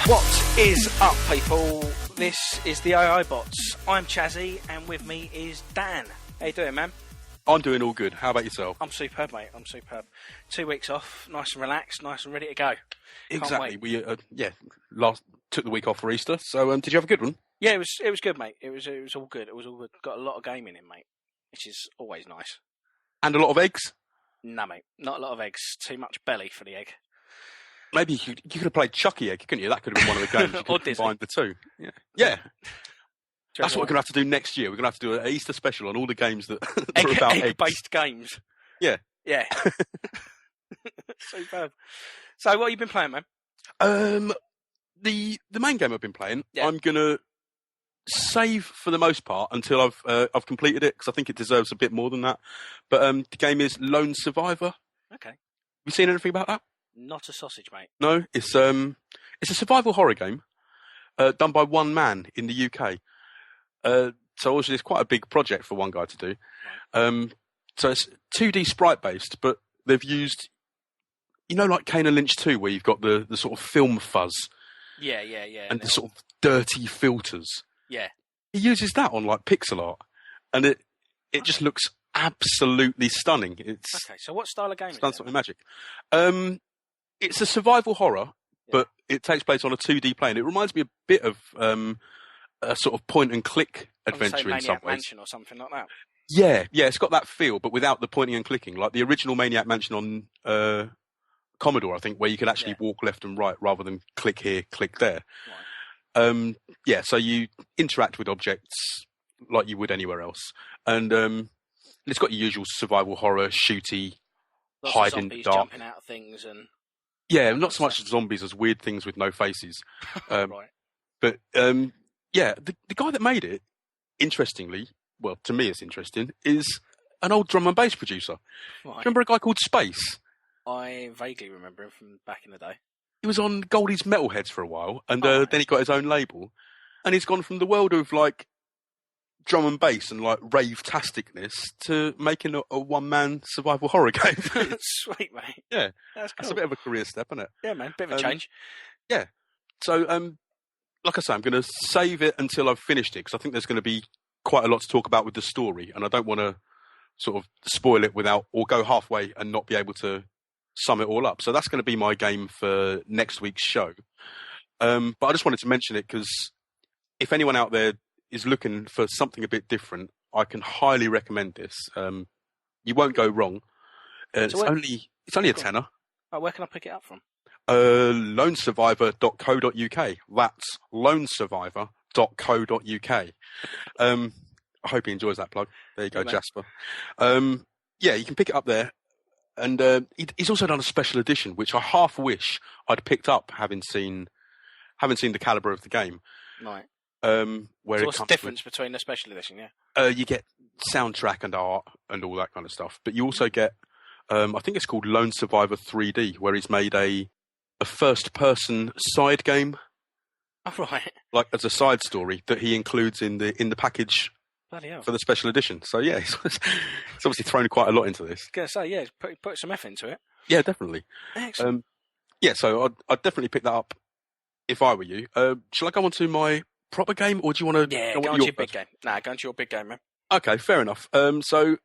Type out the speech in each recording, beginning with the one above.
What is up, people? This is the AI Bots. I'm Chazzy, and with me is Dan. How you doing, man? I'm doing all good. How about yourself? I'm superb, mate. I'm superb. 2 weeks off, nice and relaxed, nice and ready to go. Exactly. We took the week off for Easter. So, did you have a good one? Yeah, it was good, mate. It was all good. It was all good. Got a lot of gaming in, mate, which is always nice. And a lot of eggs? No, mate, not a lot of eggs. Too much belly for the egg. Maybe you could have played Chucky Egg, couldn't you? That could have been one of the games. You could have combined the two. Yeah. That's what we're going to have to do next year. We're going to have to do an Easter special on all the games that are about egg-based games. Yeah. Yeah. Superb. So, what have you been playing, man? The main game I've been playing, yeah. I'm going to save for the most part until I've completed it, because I think it deserves a bit more than that. But the game is Lone Survivor. Okay. Have you seen anything about that? Not a sausage, mate. No, it's a survival horror game done by one man in the UK. So obviously it's quite a big project for one guy to do. Right. So it's 2D sprite based, but they've used, like Kane and Lynch 2, where you've got the sort of film fuzz. Yeah. And the sort of dirty filters. Yeah. He uses that on like pixel art, and it just looks absolutely stunning. It's okay. So what style of game? It's done something magic. It's a survival horror, but it takes place on a 2D plane. It reminds me a bit of a sort of point and click adventure in some ways. Maniac Mansion or something like that. Yeah, it's got that feel, but without the pointing and clicking, like the original Maniac Mansion on Commodore, I think, where you could actually walk left and right rather than click here, click there. Right. So you interact with objects like you would anywhere else, and it's got your usual survival horror, shooty, hide in the dark, jumping out of things and. Yeah, not so much zombies as weird things with no faces. Right. But, the guy that made it, interestingly, well, to me it's interesting, is an old drum and bass producer. Right. Do you remember a guy called Space? I vaguely remember him from back in the day. He was on Goldie's Metalheads for a while, and then he got his own label. And he's gone from the world of, like, drum and bass and, like, rave-tasticness to making a one-man survival horror game. Sweet, mate. Yeah. That's cool. That's a bit of a career step, isn't it? Yeah, man. Bit of a change. Yeah. So, like I say, I'm going to save it until I've finished it, because I think there's going to be quite a lot to talk about with the story, and I don't want to sort of spoil it or go halfway and not be able to sum it all up. So that's going to be my game for next week's show. But I just wanted to mention it because if anyone out there is looking for something a bit different, I can highly recommend this. You won't go wrong. It's only a tenner. Oh, where can I pick it up from? Lonesurvivor.co.uk. That's lonesurvivor.co.uk. I hope he enjoys that plug. There you go, Jasper. You can pick it up there. And he's also done a special edition, which I half wish I'd picked up, having seen the calibre of the game. Right. What's the difference between the special edition? Yeah. You get soundtrack and art and all that kind of stuff, but you also get, I think it's called Lone Survivor 3D, where he's made a first-person side game. Oh, right. Like as a side story that he includes in the package for the special edition. So yeah, he's obviously thrown quite a lot into this. I was going to say, yeah, put some effort into it. Yeah, definitely. Excellent. So I'd definitely pick that up if I were you. Shall I go on to my proper game, or do you want to? Yeah, go on to your big game. Nah, go on to your big game, man. Okay, fair enough. So,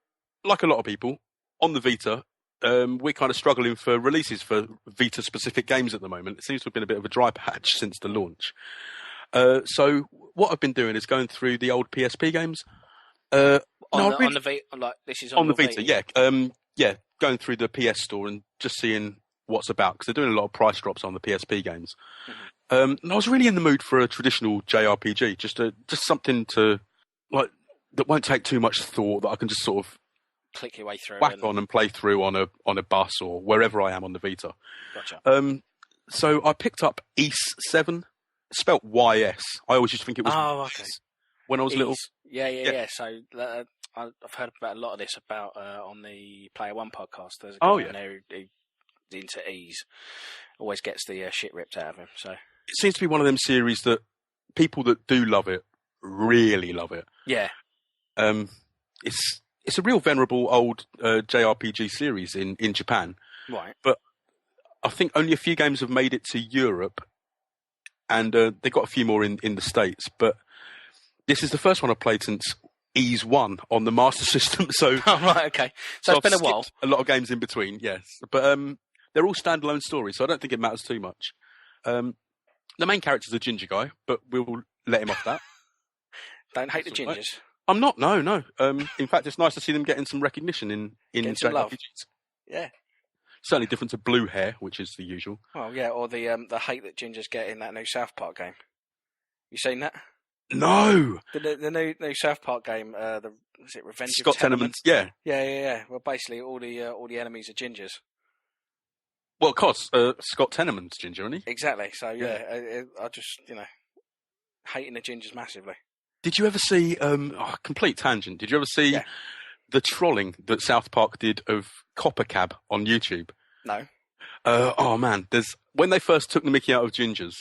like a lot of people, on the Vita, we're kind of struggling for releases for Vita-specific games at the moment. It seems to have been a bit of a dry patch since the launch. So, what I've been doing is going through the old PSP games. On the Vita, like this is on the Vita. Yeah. Going through the PS store and just seeing what's about, because they're doing a lot of price drops on the PSP games. Mm-hmm. And I was really in the mood for a traditional JRPG, just something to like that won't take too much thought, that I can just sort of click your way through, whack on and play through on a bus or wherever I am on the Vita. Gotcha. So I picked up Ys 7, spelt YS. I always used to think it was okay. When I was little. Yeah. So I've heard about a lot of this on the Player One podcast. There's a guy there who into Ys always gets the shit ripped out of him. So it seems to be one of them series that people that do love it really love it. Yeah. It's a real venerable old JRPG series in Japan. Right. But I think only a few games have made it to Europe, and they've got a few more in the States. But this is the first one I've played since Ys 1 on the Master System. So, right, okay. So it's been a while. A lot of games in between, yes. But they're all standalone stories, so I don't think it matters too much. The main character's a ginger guy, but we'll let him off that. Don't hate the gingers. Right. I'm not, no. In fact, it's nice to see them getting some recognition in love. RPGs. Yeah. Certainly different to Blue Hair, which is the usual. Oh, yeah, or the hate that gingers get in that new South Park game. You seen that? No! The new South Park game, is it Revenge Scott of Tenements? Yeah. Yeah. Well, basically, all the enemies are gingers. Well, of course, Scott Teneman's ginger, isn't he? Exactly. So, I just, hating the gingers massively. Did you ever see, complete tangent, did you ever see the trolling that South Park did of Copper Cab on YouTube? No. Oh man, when they first took the mickey out of gingers,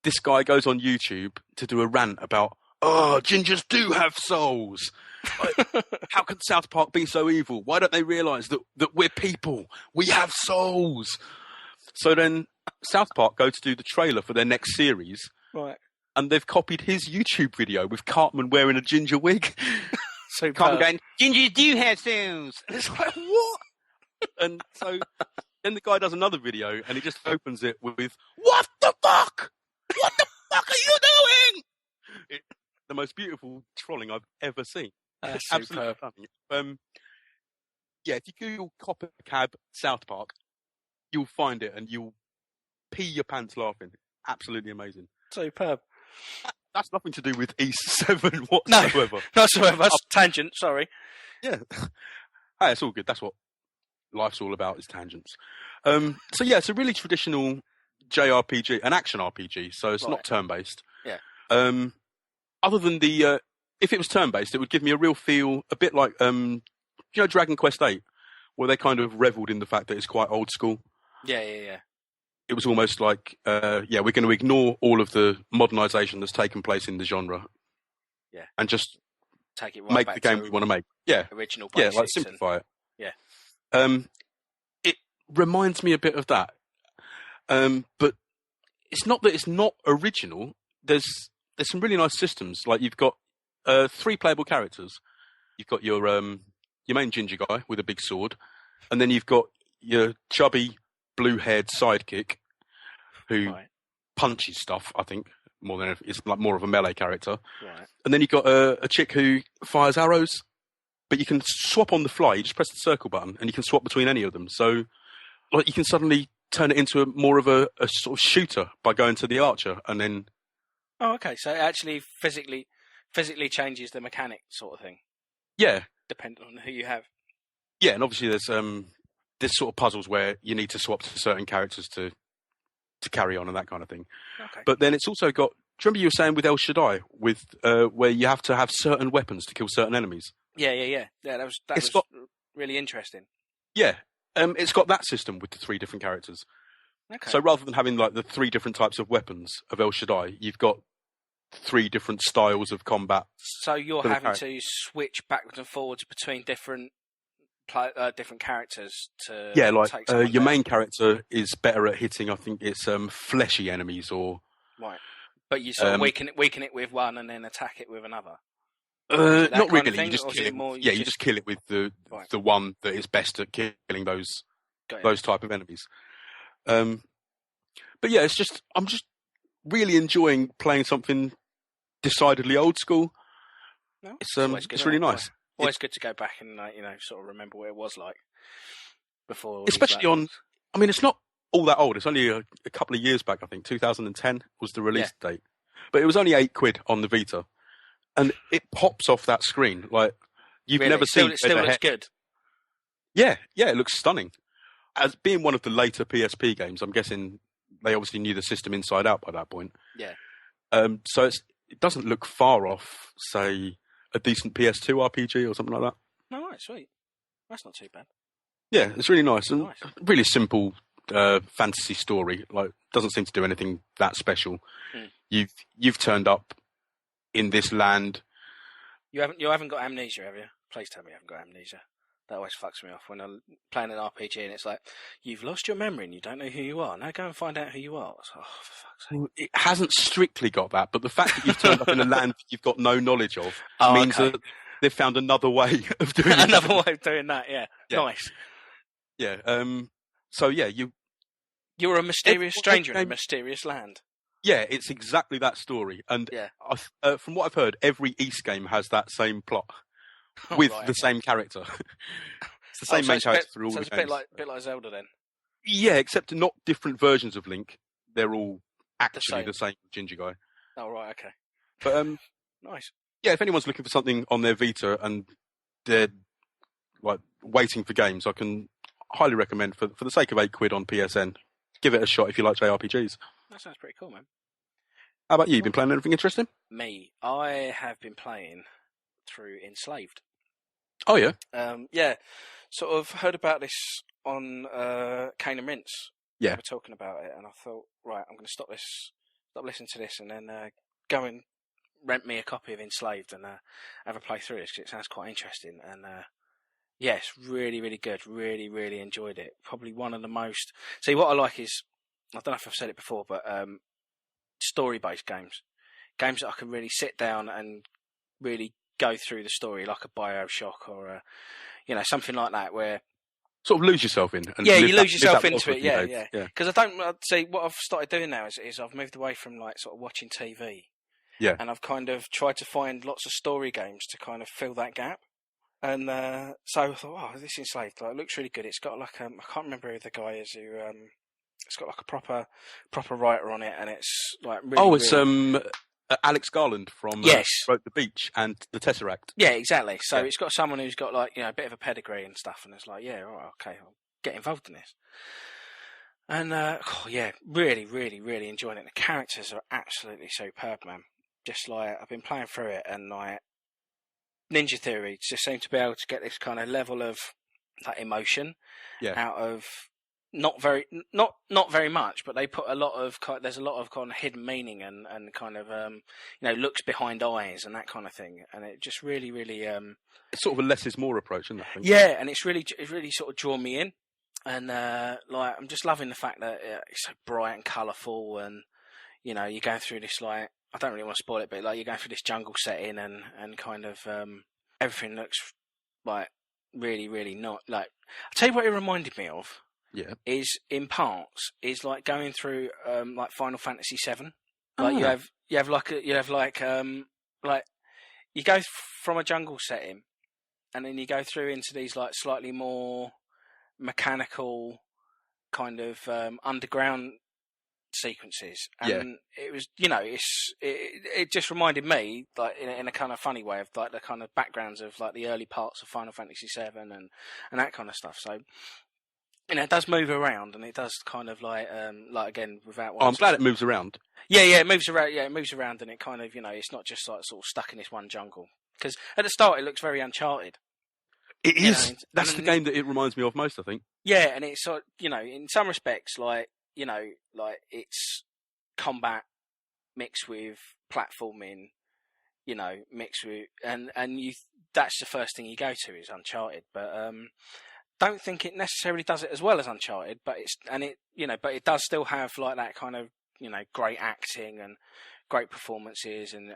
this guy goes on YouTube to do a rant about, gingers do have souls. How can South Park be so evil? Why don't they realise that we're people? We have souls. So then South Park go to do the trailer for their next series. Right. And they've copied his YouTube video with Cartman wearing a ginger wig. So Cartman going, gingers do have souls. And it's like, what? And so then the guy does another video and he just opens it with, what the fuck? What the fuck are you doing? The most beautiful trolling I've ever seen. That's absolutely stunning. If you Google Copper Cab South Park, you'll find it and you'll pee your pants laughing. Absolutely amazing. Superb. That's nothing to do with Ys 7 whatsoever. No, not whatsoever. That's tangent, sorry. Yeah. Hey, it's all good. That's what life's all about, is tangents. So yeah, it's a really traditional JRPG, an action RPG, so it's not turn-based. Yeah. Other than if it was turn-based, it would give me a real feel, a bit like, Dragon Quest VIII, where they kind of revelled in the fact that it's quite old school. Yeah. It was almost like, we're going to ignore all of the modernisation that's taken place in the genre. Yeah. And just take it right make back the game we want to make. Yeah. Original basics. Yeah, like simplify it. Yeah. It reminds me a bit of that. But it's not that it's not original. There's some really nice systems. Like you've got 3 playable characters. You've got your main ginger guy with a big sword, and then you've got your chubby blue-haired sidekick who punches stuff. I think it's like more of a melee character. Right. And then you've got a chick who fires arrows, but you can swap on the fly. You just press the circle button, and you can swap between any of them. So, like, you can suddenly turn it into more of a sort of shooter by going to the archer, and then. Oh, okay. So it actually physically changes the mechanic, sort of thing. Yeah. Depending on who you have. Yeah, and obviously there's sort of puzzles where you need to swap to certain characters to carry on and that kind of thing. Okay. But then it's also got. Do you remember you were saying with El Shaddai, with where you have to have certain weapons to kill certain enemies? Yeah. Yeah, that was really interesting. Yeah, it's got that system with the 3 different characters. Okay. So rather than having like the 3 different types of weapons of El Shaddai, you've got 3 different styles of combat. So you're having to switch backwards and forwards between different characters to take your main character is better at hitting. I think it's fleshy enemies or right. But you sort of weaken it with one and then attack it with another. Not really. You just kill it. You just kill it with the one that is best at killing those type of enemies. But yeah, I'm just really enjoying playing something decidedly old school. No, it's really nice. Always good to go back and sort of remember what it was like before. Especially on. I mean, it's not all that old. It's only a couple of years back. I think 2010 was the release date, but it was only £8 on the Vita, and it pops off that screen like you've never seen. It still looks good. Yeah, it looks stunning. As being one of the later PSP games, I'm guessing they obviously knew the system inside out by that point. Yeah. So it doesn't look far off, say, a decent PS2 RPG or something like that. All right, sweet. That's not too bad. Yeah, it's really nice and really simple fantasy story. Like, doesn't seem to do anything that special. You've turned up in this land. You haven't got amnesia, have you? Please tell me you haven't got amnesia. That always fucks me off when I'm playing an RPG and it's like, you've lost your memory and you don't know who you are. Now go and find out who you are. It's like, oh, for fuck's sake. It hasn't strictly got that, but the fact that you've turned up in a land that you've got no knowledge of means that they've found another way of doing it. Another way of doing that, yeah. Nice. Yeah. So, yeah, you're a mysterious stranger in a mysterious land. Yeah, it's exactly that story. And from what I've heard, every Ys game has that same plot. With the same character. It's the same main character through all the games. So it's a bit like Zelda then? Yeah, except not different versions of Link. They're all actually the same ginger guy. Oh, right, okay. But nice. Yeah, if anyone's looking for something on their Vita and they're like waiting for games, I can highly recommend, for the sake of £8 on PSN, give it a shot if you like JRPGs. That sounds pretty cool, man. How about you? Been playing anything interesting? Me? I have been playing through Enslaved. Oh, yeah? Yeah. Sort of heard about this on Kane and Rince. Yeah. They were talking about it, and I thought, right, I'm going to stop listening to this, and then go and rent me a copy of Enslaved and have a play through this, because it sounds quite interesting. And yes, really, really good. Really, really enjoyed it. Probably one of the most... See, what I like is, I don't know if I've said it before, but story-based games. Games that I can really sit down and really go through the story, like a BioShock or something like that, where sort of lose yourself in. And you lose yourself into it. Yeah. Because I don't see what I've started doing now is I've moved away from like sort of watching TV. Yeah. And I've kind of tried to find lots of story games to kind of fill that gap. And so I thought, oh, this Enslaved, like, looks really good. It's got like I can't remember who the guy is who it's got like a proper writer on it, and it's like really, Alex Garland from Broke the Beach and the Tesseract. Yeah, exactly. So it's got someone who's got like a bit of a pedigree and stuff, and it's like, yeah, all right, okay, I'll get involved in this. And really, really, really enjoying it. The characters are absolutely superb, man. Just like I've been playing through it, and like Ninja Theory just seem to be able to get this kind of level of like emotion out of. Not very much, but they put there's a lot of kind of hidden meaning and kind of looks behind eyes and that kind of thing, and it just really it's sort of a less is more approach, isn't it? Yeah, and it's really sort of drawn me in, and like I'm just loving the fact that it's so bright and colourful, and you're going through this, like, I don't really want to spoil it, but like you're going through this jungle setting and kind of everything looks like really not like. I'll tell you what it reminded me of. Yeah, is in parts is like going through like Final Fantasy VII. Like you have like you go from a jungle setting, and then you go through into these like slightly more mechanical kind of underground sequences, and it was it just reminded me, like in a kind of funny way, of like the kind of backgrounds of like the early parts of Final Fantasy VII and that kind of stuff. So. It does move around, and it does kind of like again without. I'm glad it moves around. Yeah, it moves around. Yeah, it moves around, and it kind of it's not just like sort of stuck in this one jungle. Because at the start it looks very Uncharted. It is. That's the game that it reminds me of most, I think. Yeah, and it's sort in some respects like it's combat mixed with platforming. Mixed with and that's the first thing you go to is Uncharted, but don't think it necessarily does it as well as Uncharted, but it does still have like that kind of great acting and great performances and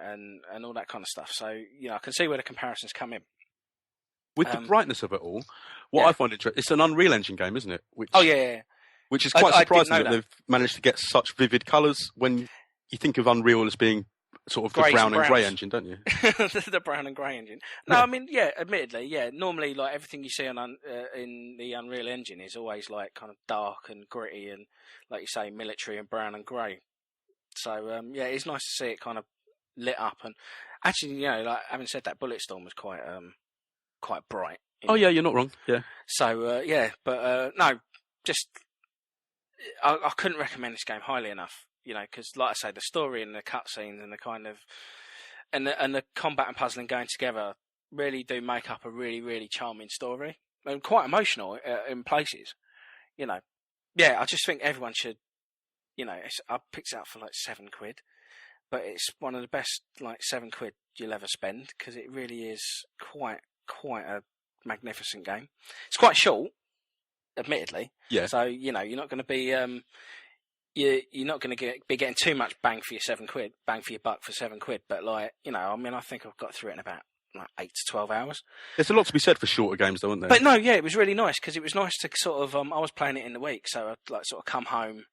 all that kind of stuff. So I can see where the comparisons come in. With the brightness of it all, what I find interesting, it's an Unreal Engine game, isn't it? Which, Which is quite surprising that they've managed to get such vivid colours when you think of Unreal as being sort of the brown and grey engine, don't you? The brown and grey engine. No, I mean, admittedly, normally, like everything you see on in the Unreal Engine is always like kind of dark and gritty and, like you say, military and brown and grey. So it's nice to see it kind of lit up. And actually, like having said that, Bulletstorm was quite bright. Oh yeah, you're not wrong. Yeah. So but no, just I couldn't recommend this game highly enough. Because like I say, the story and the cutscenes and the kind of and the combat and puzzling going together really do make up a really, really charming story and quite emotional in places. I just think everyone should. I picked it up for like £7, but it's one of the best like £7 you'll ever spend because it really is quite a magnificent game. It's quite short, admittedly. Yeah. So you're not going to be you're not going to be getting too much bang for your £7, bang for your buck for £7. But I think I've got through it in about 8 to 12 hours. There's a lot to be said for shorter games, though, isn't there? But no, yeah, it was really nice because it was nice to sort of. I was playing it in the week, so I'd like sort of come home,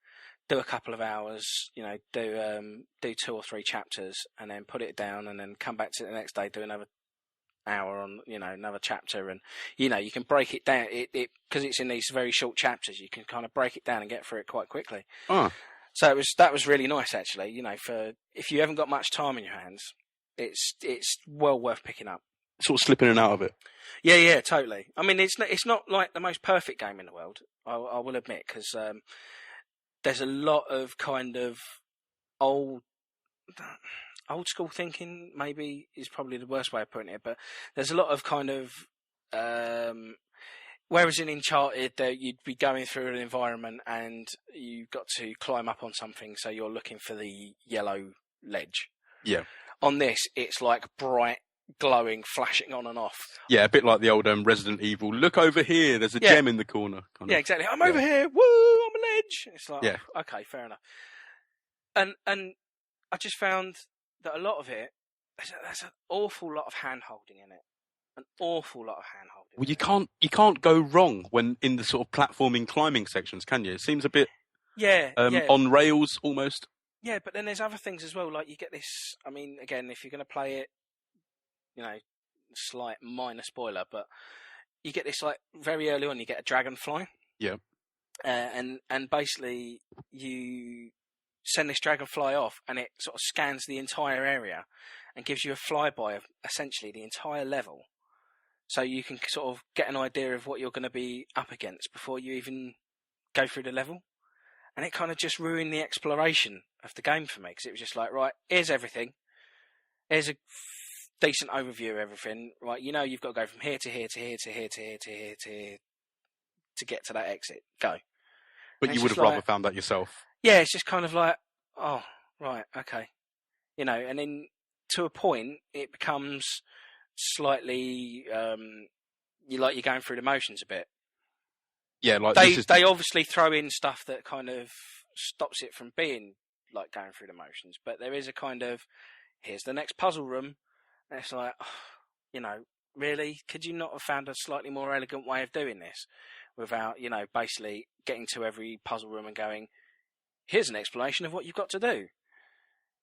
do a couple of hours, do 2 or 3 chapters, and then put it down, and then come back to it the next day, do another hour on, another chapter, and you can break it down. It because it's in these very short chapters, you can kind of break it down and get through it quite quickly. Oh. So that was really nice, actually. For if you haven't got much time in your hands, it's well worth picking up. Sort of slipping in and out of it. Yeah, totally. I mean, it's not like the most perfect game in the world, I will admit, because there's a lot of kind of old school thinking, maybe is probably the worst way of putting it, but there's a lot of kind of whereas in Uncharted you'd be going through an environment and you've got to climb up on something, so you're looking for the yellow ledge. Yeah. On this, it's like bright, glowing, flashing on and off. Yeah, a bit like the old Resident Evil. Look over here, there's a gem in the corner. Yeah, exactly. I'm over here. Woo, I'm an edge. It's like, okay, fair enough. And I just found that a lot of it, there's an awful lot of hand-holding in it. An awful lot of hand-holding. Well, you can't go wrong when in the sort of platforming climbing sections, can you? It seems a bit on rails almost. Yeah, but then there's other things as well. Like you get this. I mean, again, if you're going to play it, slight minor spoiler, but you get this like very early on. You get a dragonfly. Yeah. And basically you send this dragonfly off, and it sort of scans the entire area and gives you a flyby of essentially the entire level, so you can sort of get an idea of what you're going to be up against before you even go through the level. And it kind of just ruined the exploration of the game for me, because it was just like, right, here's everything. Here's a decent overview of everything. Right, you've got to go from here to here to here to here to here to here to here to get to that exit. Go. But you would have rather found that yourself. Yeah, it's just kind of like, oh, right, okay. And then to a point, it becomes slightly, you're going through the motions a bit. Yeah, like they obviously throw in stuff that kind of stops it from being like going through the motions, but there is a kind of, here's the next puzzle room, and it's like, really, could you not have found a slightly more elegant way of doing this without, basically getting to every puzzle room and going, here's an explanation of what you've got to do,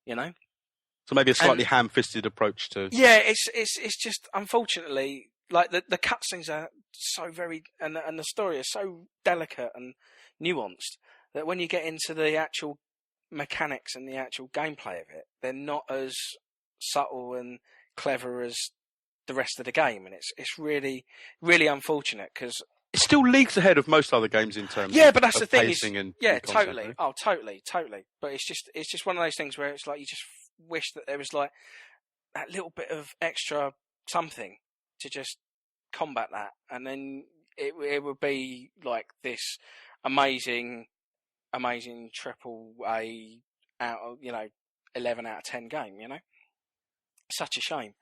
So maybe a slightly ham-fisted approach to. Yeah, it's just, unfortunately, like the cutscenes are so very, and the story is so delicate and nuanced that when you get into the actual mechanics and the actual gameplay of it, they're not as subtle and clever as the rest of the game, and it's really, really unfortunate because it still leagues ahead of most other games in terms. Yeah, but that's the thing. And concept, totally. Right? Oh, totally. But it's just one of those things where it's like you just wish that there was like that little bit of extra something to just combat that, and then it would be like this amazing triple A out of 11 out of 10 game. Such a shame.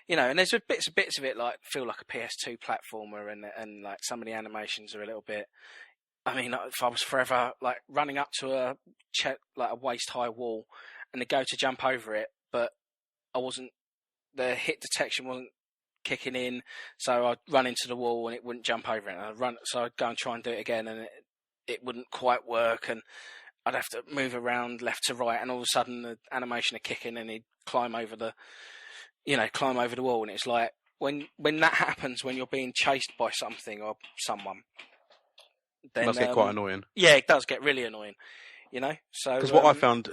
And there's bits of it like feel like a PS2 platformer, and like some of the animations are a little bit. I mean, if I was forever like running up to a waist high wall, and to go to jump over it, but I wasn't. The hit detection wasn't kicking in, so I'd run into the wall and it wouldn't jump over it. And so I'd go and try and do it again, and it wouldn't quite work, and I'd have to move around left to right, and all of a sudden the animation would kick in, and he'd climb over the wall, and it's like when that happens, when you're being chased by something or someone, then it must get quite annoying. Yeah, it does get really annoying. So because what I found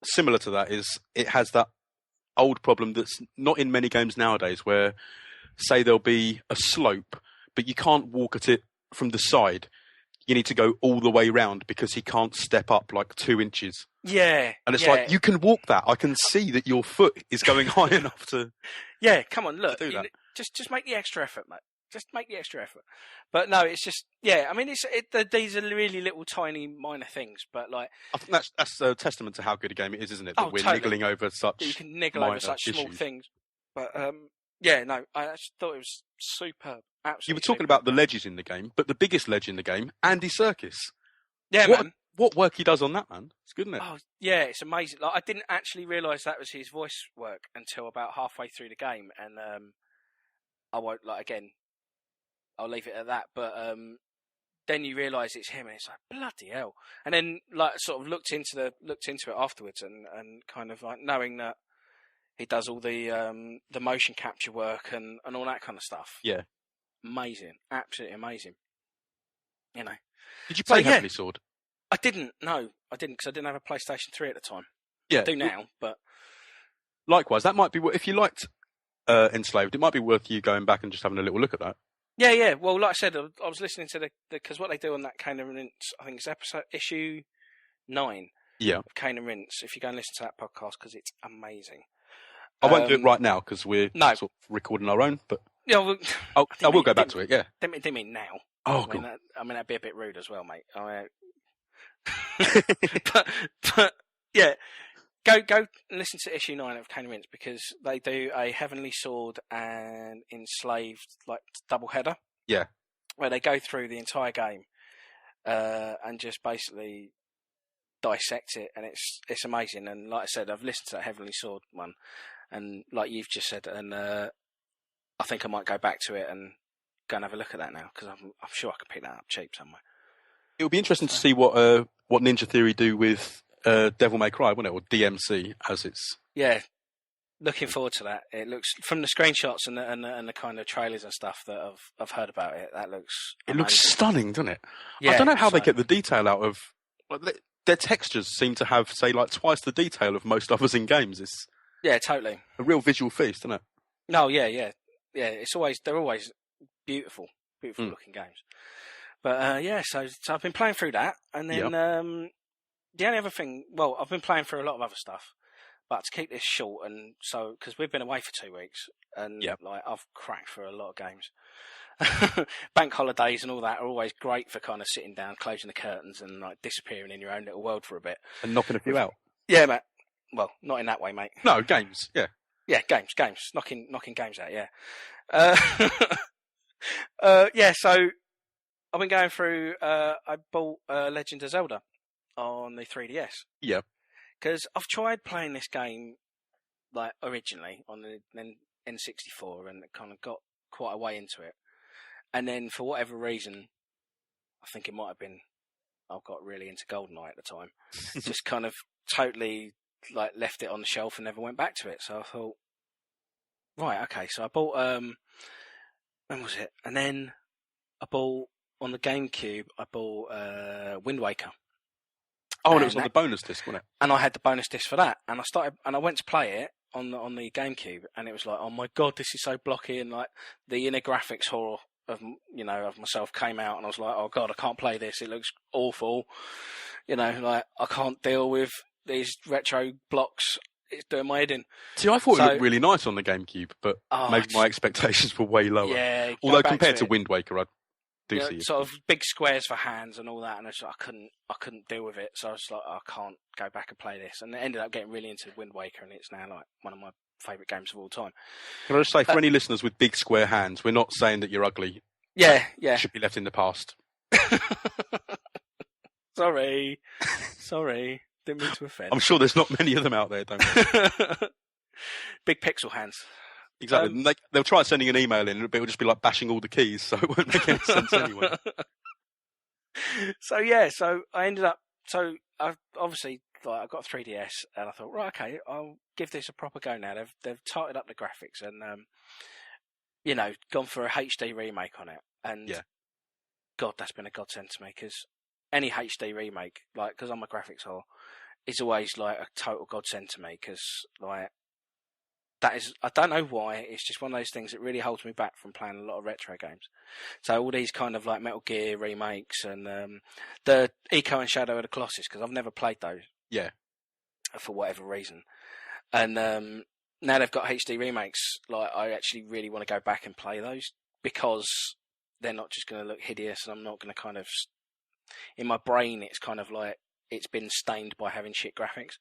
similar to that is it has that old problem that's not in many games nowadays, where say there'll be a slope, but you can't walk at it from the side. You need to go all the way round because he can't step up like 2 inches. Yeah. And it's like, you can walk that. I can see that your foot is going high enough to. Yeah, come on, look. Do that. Just make the extra effort, mate. Just make the extra effort. But no, it's just, I mean, these are really little tiny minor things, but like. I think that's a testament to how good a game it is, isn't it? That we're totally. niggling over such. You can niggle over such small things. But, I just thought it was superb. You were Absolutely. talking about the ledges in the game, but the biggest ledge in the game, Andy Serkis. Yeah, What man. what work he does on that, man? It's good, isn't it? Oh, yeah, it's amazing. Like, I didn't actually realise that was his voice work until about halfway through the game, and I won't again. I'll leave it at that. But then you realise it's him, and it's like bloody hell. And then sort of looked into it afterwards, and kind of like knowing that he does all the motion capture work and all that kind of stuff. Yeah, amazing, absolutely amazing. You know. Did you play Heavenly Sword? I didn't. No, I didn't because I didn't have a PlayStation 3 at the time. Yeah, I do now, but likewise, that might be if you liked Enslaved, it might be worth you going back and just having a little look at that. Yeah. Well, like I said, I was listening to because what they do on that Cane and Rinse, I think it's issue 9. Yeah, of Cane and Rinse. If you go and listen to that podcast, because it's amazing. I won't do it right now because we're sort of recording our own. But yeah, well, I will go back to it. Yeah. Didn't mean now. Oh, I mean, that'd be a bit rude as well, mate. but yeah, go and listen to issue 9 of Cane and Rinse because they do a Heavenly Sword and Enslaved double header. Yeah, where they go through the entire game and just basically dissect it, and it's amazing. And like I said, I've listened to that Heavenly Sword one, and like you've just said, and I think I might go back to it and go and have a look at that now because I'm sure I can pick that up cheap somewhere. It would be interesting to see what Ninja Theory do with Devil May Cry, wouldn't it, or DMC as it's. Yeah, looking forward to that. It looks from the screenshots and the kind of trailers and stuff that I've heard about it. That looks. It looks stunning, doesn't it? Yeah, I don't know how they get the detail out of. Their textures seem to have, say, twice the detail of most others in games. It's totally a real visual feast, isn't it? No, yeah. They're always beautiful looking games. But so I've been playing through that, and then the only other thing, well, I've been playing through a lot of other stuff, but to keep this short, and so because we've been away for 2 weeks, and I've cracked through a lot of games. Bank holidays and all that are always great for kind of sitting down, closing the curtains, and disappearing in your own little world for a bit and knocking a few out. Yeah, mate. Well, not in that way, mate. No, games. Yeah. Yeah, games, knocking games out. Yeah. So I've been going through. I bought Legend of Zelda on the 3DS. Yeah. Because I've tried playing this game originally on the N64 and kind of got quite a way into it. And then for whatever reason, I think it might have been I got really into GoldenEye at the time. Just kind of totally left it on the shelf and never went back to it. So I thought, right, okay. So I bought when was it? And then I bought on the GameCube. I bought Wind Waker. Oh, and it was on the bonus disc, wasn't it? And I had the bonus disc for that. And I went to play it on the GameCube, and it was like, oh my god, this is so blocky, and the inner graphics horror of myself came out, and I was like, oh god, I can't play this. It looks awful. I can't deal with these retro blocks. It's doing my head in. See, I thought it looked really nice on the GameCube, but maybe my expectations were way lower. Yeah. Although compared to Wind Waker, I do see sort of big squares for hands and all that, and I couldn't deal with it. So I was like, I can't go back and play this, and I ended up getting really into Wind Waker, and it's now one of my favourite games of all time. Can I just say, for any listeners with big square hands, we're not saying that you're ugly. Yeah. It should be left in the past. Sorry. Didn't mean to offend. I'm sure there's not many of them out there, don't we? Big pixel hands. Exactly. They'll try sending an email in, but it'll just be like bashing all the keys, so it won't make any sense anyway. So I ended up. So I've obviously I got a 3DS, and I thought, right, okay, I'll give this a proper go now. They've tightened up the graphics and gone for a HD remake on it, and God, that's been a godsend to me because any HD remake, because I'm a graphics whore, is always a total godsend to me because that is, I don't know why, it's just one of those things that really holds me back from playing a lot of retro games. So all these kind of Metal Gear remakes and the Echo and Shadow of the Colossus, because I've never played those. Yeah. For whatever reason. And now they've got HD remakes, I actually really want to go back and play those because they're not just going to look hideous, and I'm not going to kind of... In my brain, it's kind of it's been stained by having shit graphics.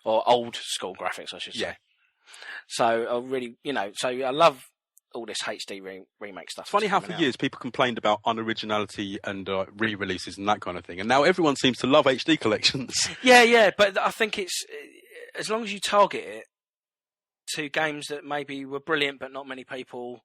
Or old school graphics, I should say. Yeah. So I really, so I love all this HD remake stuff. It's funny how for years people complained about unoriginality and re-releases and that kind of thing, and now everyone seems to love HD collections. Yeah, but I think it's as long as you target it to games that maybe were brilliant but not many people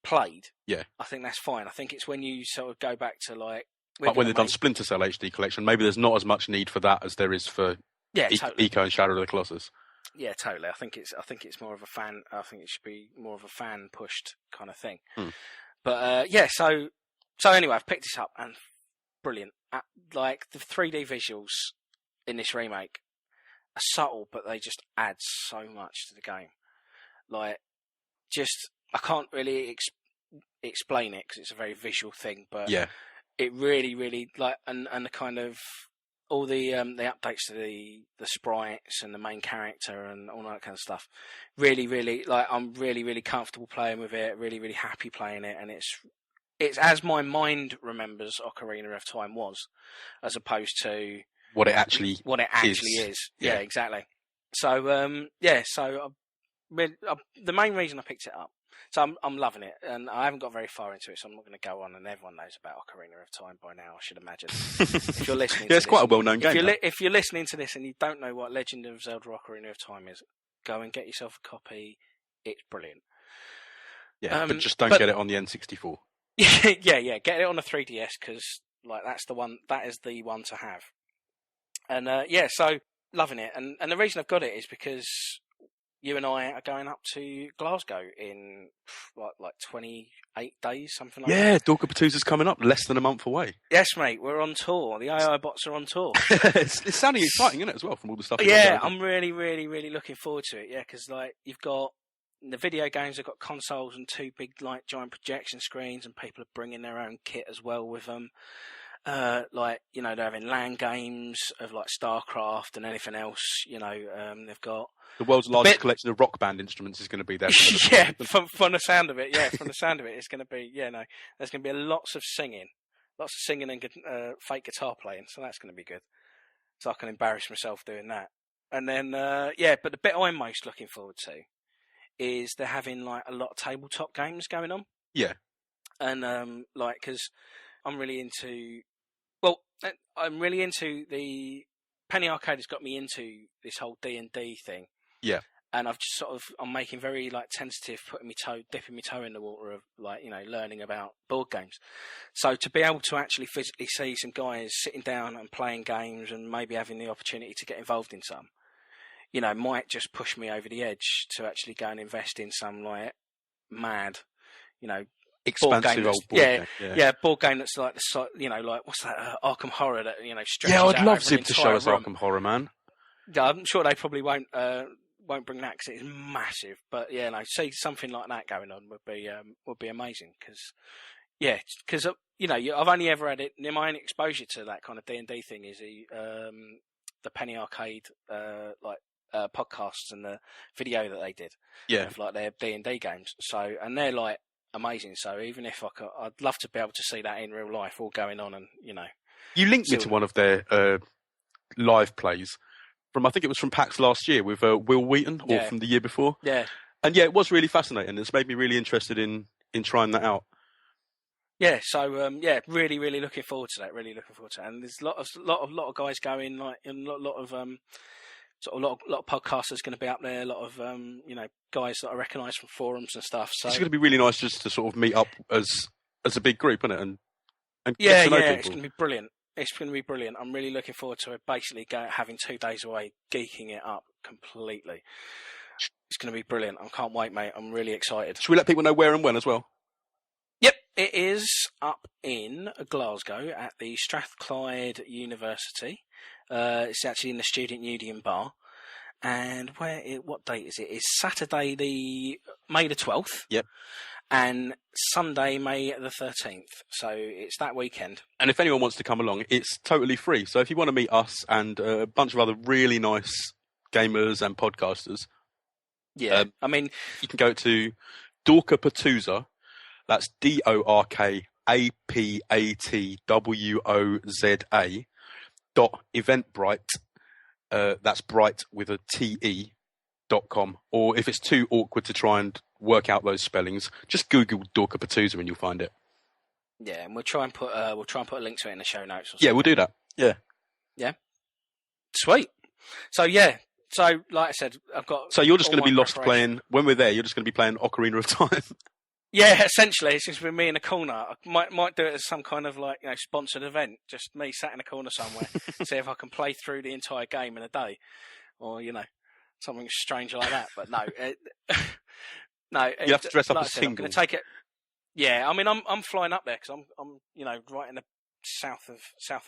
played. Yeah, I think that's fine. I think it's when you sort of go back to like when they've done Splinter Cell HD collection, maybe there's not as much need for that as there is for totally. Eco and Shadow of the Colossus. Yeah, totally. I think it's more of a fan. I think it should be more of a fan pushed kind of thing. But so anyway, I've picked this up and brilliant. Like the 3D visuals in this remake are subtle, but they just add so much to the game. Like, just I can't really explain it because it's a very visual thing, but it really, really like and the kind of all the updates to the sprites and the main character and all that kind of stuff. Really, really like I'm really, really comfortable playing with it. Really, really happy playing it, and it's as my mind remembers Ocarina of Time was, as opposed to what it actually is. Yeah, exactly. So so the main reason I picked it up. So I'm loving it, and I haven't got very far into it, so I'm not going to go on. And everyone knows about Ocarina of Time by now, I should imagine. If you're listening, it's quite a well-known game. If you're listening to this and you don't know what Legend of Zelda: Ocarina of Time is, go and get yourself a copy. It's brilliant. Yeah, but just don't get it on the N64. yeah, get it on a 3DS because like that's the one. That is the one to have. And so loving it, and the reason I've got it is because you and I are going up to Glasgow in like 28 days, something like that. Yeah, Dorka Patusa's coming up, less than a month away. Yes, mate, we're on tour. The AI Bots are on tour. It's sounding exciting, isn't it, as well, from all the stuff. Yeah, I'm really, really, really looking forward to it. Yeah, because like you've got the video games, have got consoles and two big like giant projection screens, and people are bringing their own kit as well with them. Like, you know, they're having LAN games of like StarCraft and anything else. You know, they've got the world's largest collection of Rock Band instruments is going to be there. Yeah, from the sound of it. Yeah, from the sound of it, it's going to be. Yeah, no, there's going to be lots of singing and fake guitar playing. So that's going to be good. So I can embarrass myself doing that. And then but the bit I'm most looking forward to is they're having like a lot of tabletop games going on. Yeah, and like because I'm really into. I'm really into the Penny Arcade has got me into this whole D&D thing. Yeah. And I've just I'm making very like tentative, dipping my toe in the water of like, you know, learning about board games. So to be able to actually physically see some guys sitting down and playing games and maybe having the opportunity to get involved in some, you know, might just push me over the edge to actually go and invest in some like mad, you know, expansive old board game. Yeah, board game that's like the, you know, like what's that Arkham Horror that, you know, stretches out. Yeah, I'd love Ziv to show us Arkham Horror, man. Yeah, I'm sure they probably won't bring that because it's massive. But yeah, no, see something like that going on would be amazing because you know, I've only ever had it. My only exposure to that kind of D&D thing is the Penny Arcade podcasts and the video that they did. Yeah, of like their D&D games. So and they're like amazing. So even if I'd love to be able to see that in real life, all going on, and you know, you linked me to one of their live plays from, I think it was from PAX last year with Will Wheaton, or from the year before. Yeah, and yeah, it was really fascinating. It's made me really interested in trying that out. Yeah, so really, really looking forward to that. Really looking forward to it. And there's a lot of guys going, like, and a lot of podcasters going to be up there. A lot of you know, guys that I recognise from forums and stuff. So it's going to be really nice just to sort of meet up as a big group, isn't it? And get to know people. It's going to be brilliant. It's going to be brilliant. I'm really looking forward to it. Basically, having 2 days away, geeking it up completely. It's going to be brilliant. I can't wait, mate. I'm really excited. Should we let people know where and when as well? Yep, it is up in Glasgow at the Strathclyde University. It's actually in the Student Union Bar. And what date is it? It's Saturday, May the 12th. Yep. And Sunday, May the 13th. So it's that weekend. And if anyone wants to come along, it's totally free. So if you want to meet us and a bunch of other really nice gamers and podcasters, I mean, you can go to Dorka Patusa. That's DORKAPATWOZA .eventbrite. That's bright with a TE .com, or if it's too awkward to try and work out those spellings, just Google Dorka Patusa and you'll find it. Yeah, and we'll try and put a link to it in the show notes. Or yeah, we'll do that. Yeah. Yeah. Sweet. So yeah. So like I said, I've got. So you're just going to be lost playing when we're there. You're just going to be playing Ocarina of Time. Yeah, essentially, it's just with me in a corner. I might do it as some kind of like sponsored event. Just me sat in a corner somewhere, see if I can play through the entire game in a day, or something strange like that. But no, no. You have to dress up like as single. I'm single. going to take it. Yeah, I mean, I'm flying up there because I'm right in the south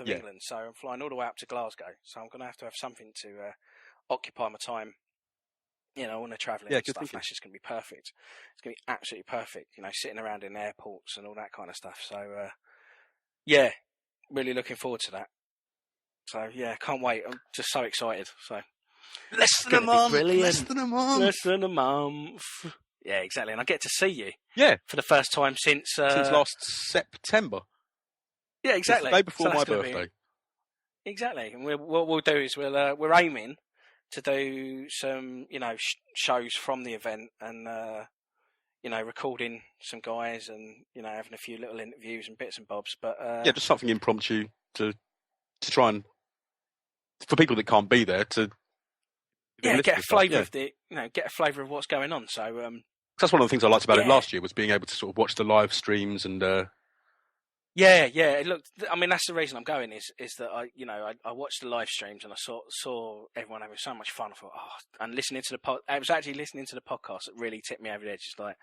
of England, so I'm flying all the way up to Glasgow. So I'm going to have something to occupy my time. On the travelling and stuff. That's just going to be perfect. It's going to be absolutely perfect. Sitting around in airports and all that kind of stuff. So yeah, really looking forward to that. So yeah, can't wait. I'm just so excited. So less than a month. Less than a month. Yeah, exactly. And I get to see you. Yeah, for the first time since last September. Yeah, exactly. It's the day before my birthday. Exactly. And what we'll do is we're aiming to do some shows from the event and recording some guys and having a few little interviews and bits and bobs. But just something impromptu to try and for people that can't be there to get a flavour of get a flavour of what's going on. So that's one of the things I liked about it last year was being able to sort of watch the live streams and. Yeah. Look, I mean, that's the reason I'm going is that I watched the live streams and I saw everyone having so much fun. I thought, and listening to I was actually listening to the podcast that really tipped me over the edge. It's like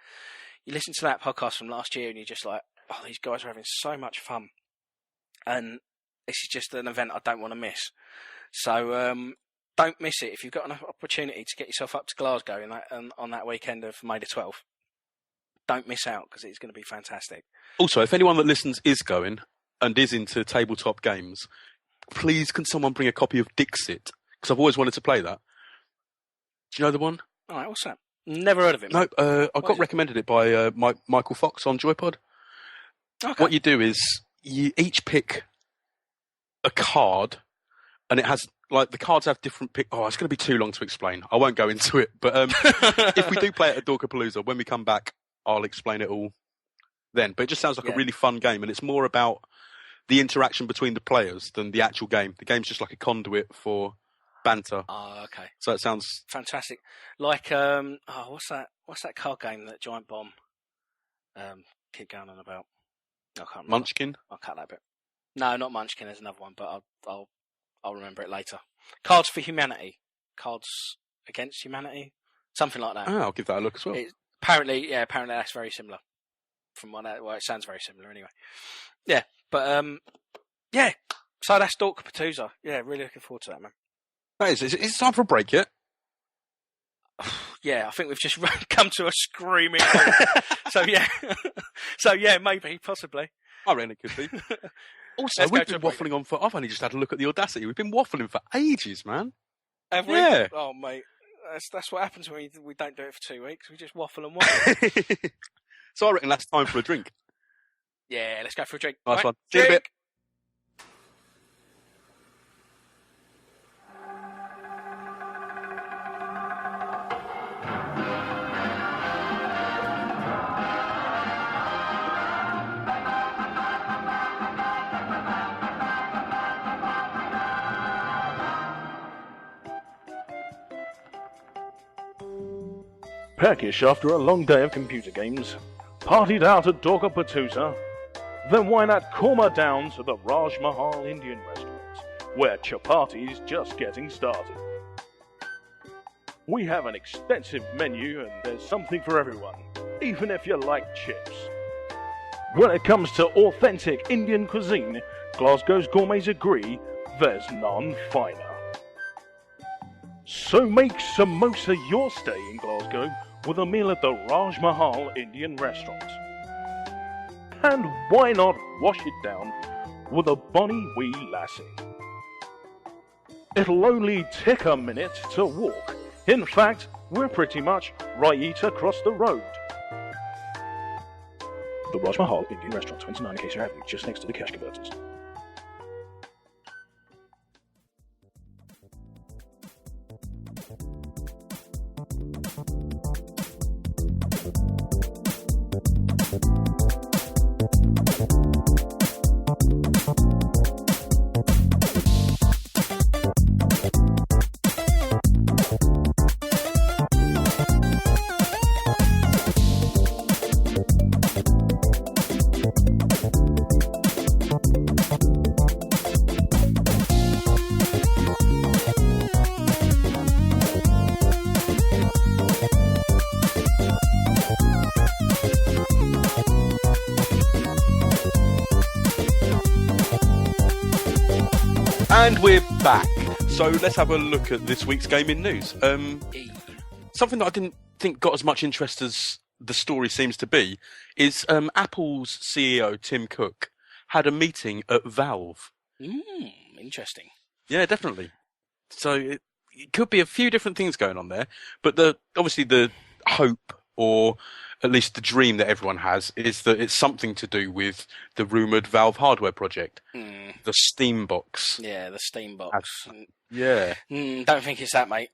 you listen to that podcast from last year and you're just like, these guys are having so much fun, and this is just an event I don't want to miss. So don't miss it if you've got an opportunity to get yourself up to Glasgow on that weekend of May the 12th. Don't miss out because it's going to be fantastic. Also, if anyone that listens is going and is into tabletop games, please can someone bring a copy of Dixit? Because I've always wanted to play that. Do you know the one? All right, what's that? Never heard of it. No, I got recommended it by Michael Fox on Joypod. Okay. What you do is you each pick a card, and it has the cards have different it's going to be too long to explain. I won't go into it, but if we do play it at Dorkapalooza, when we come back, I'll explain it all then. But it just sounds like a really fun game, and it's more about the interaction between the players than the actual game. The game's just like a conduit for banter. Oh, okay. So it sounds fantastic. Like what's that card game that Giant Bomb keep going on about? I can't remember. Munchkin? I'll cut that bit. No, not Munchkin. There's another one, but I'll remember it later. Cards for Humanity. Cards Against Humanity. Something like that. Oh, I'll give that a look as well. Apparently that's very similar. From it sounds very similar anyway. Yeah, but so that's Dorkapalooza. Yeah, really looking forward to that, man. Is it time for a break yet? Yeah, I think we've just come to a screaming halt. So maybe, possibly. I reckon it could be. Also, we've been waffling on I've only just had a look at the Audacity. We've been waffling for ages, man. Have we? Yeah. Oh, mate. That's what happens when we don't do it for 2 weeks. We just waffle and waffle. So I reckon that's time for a drink. Yeah, let's go for a drink. Nice one. See you in a bit. Peckish after a long day of computer games, partied out at Dorkapalooza, then why not comber down to the Raj Mahal Indian restaurant, where chapati's just getting started. We have an extensive menu and there's something for everyone, even if you like chips. When it comes to authentic Indian cuisine, Glasgow's gourmets agree there's none finer. So make samosa your stay in Glasgow with a meal at the Raj Mahal Indian restaurant. And why not wash it down with a bonny wee lassie? It'll only take a minute to walk. In fact, we're pretty much right across the road. The Raj Mahal Indian restaurant, 29 Acacia Avenue, just next to the cash converters. And we're back. So let's have a look at this week's gaming news. Something that I didn't think got as much interest as the story seems to be is Apple's CEO, Tim Cook, had a meeting at Valve. Interesting. Yeah, definitely. So it could be a few different things going on there, but obviously the hope, or at least the dream that everyone has, is that it's something to do with the rumoured Valve hardware project, the Steam box. Yeah, the Steam box. Yeah. Don't think it's that, mate.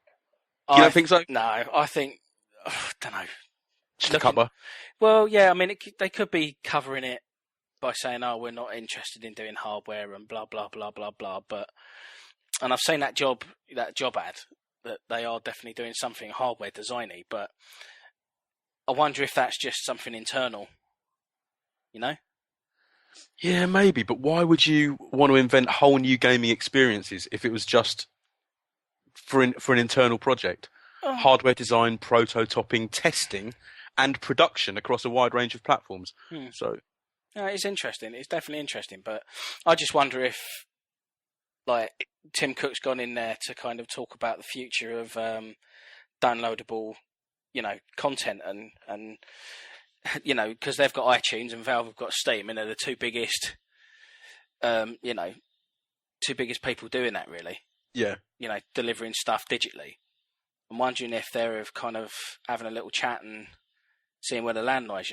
You don't think so? No, I think... don't know. Just a cover? Well, yeah, I mean, they could be covering it by saying, oh, we're not interested in doing hardware and blah, blah, blah, blah, blah. And I've seen that job ad, that they are definitely doing something hardware designy, but I wonder if that's just something internal, you know? Yeah, maybe, but why would you want to invent whole new gaming experiences if it was just for an internal project? Oh. Hardware design, prototyping, testing, and production across a wide range of platforms. So, yeah, it's interesting. It's definitely interesting, but I just wonder if, like, Tim Cook's gone in there to kind of talk about the future of downloadable, content and because they've got iTunes and Valve have got Steam, and they're the two biggest, two biggest people doing that, really. Yeah. Delivering stuff digitally. I'm wondering if they're kind of having a little chat and seeing where the land lies,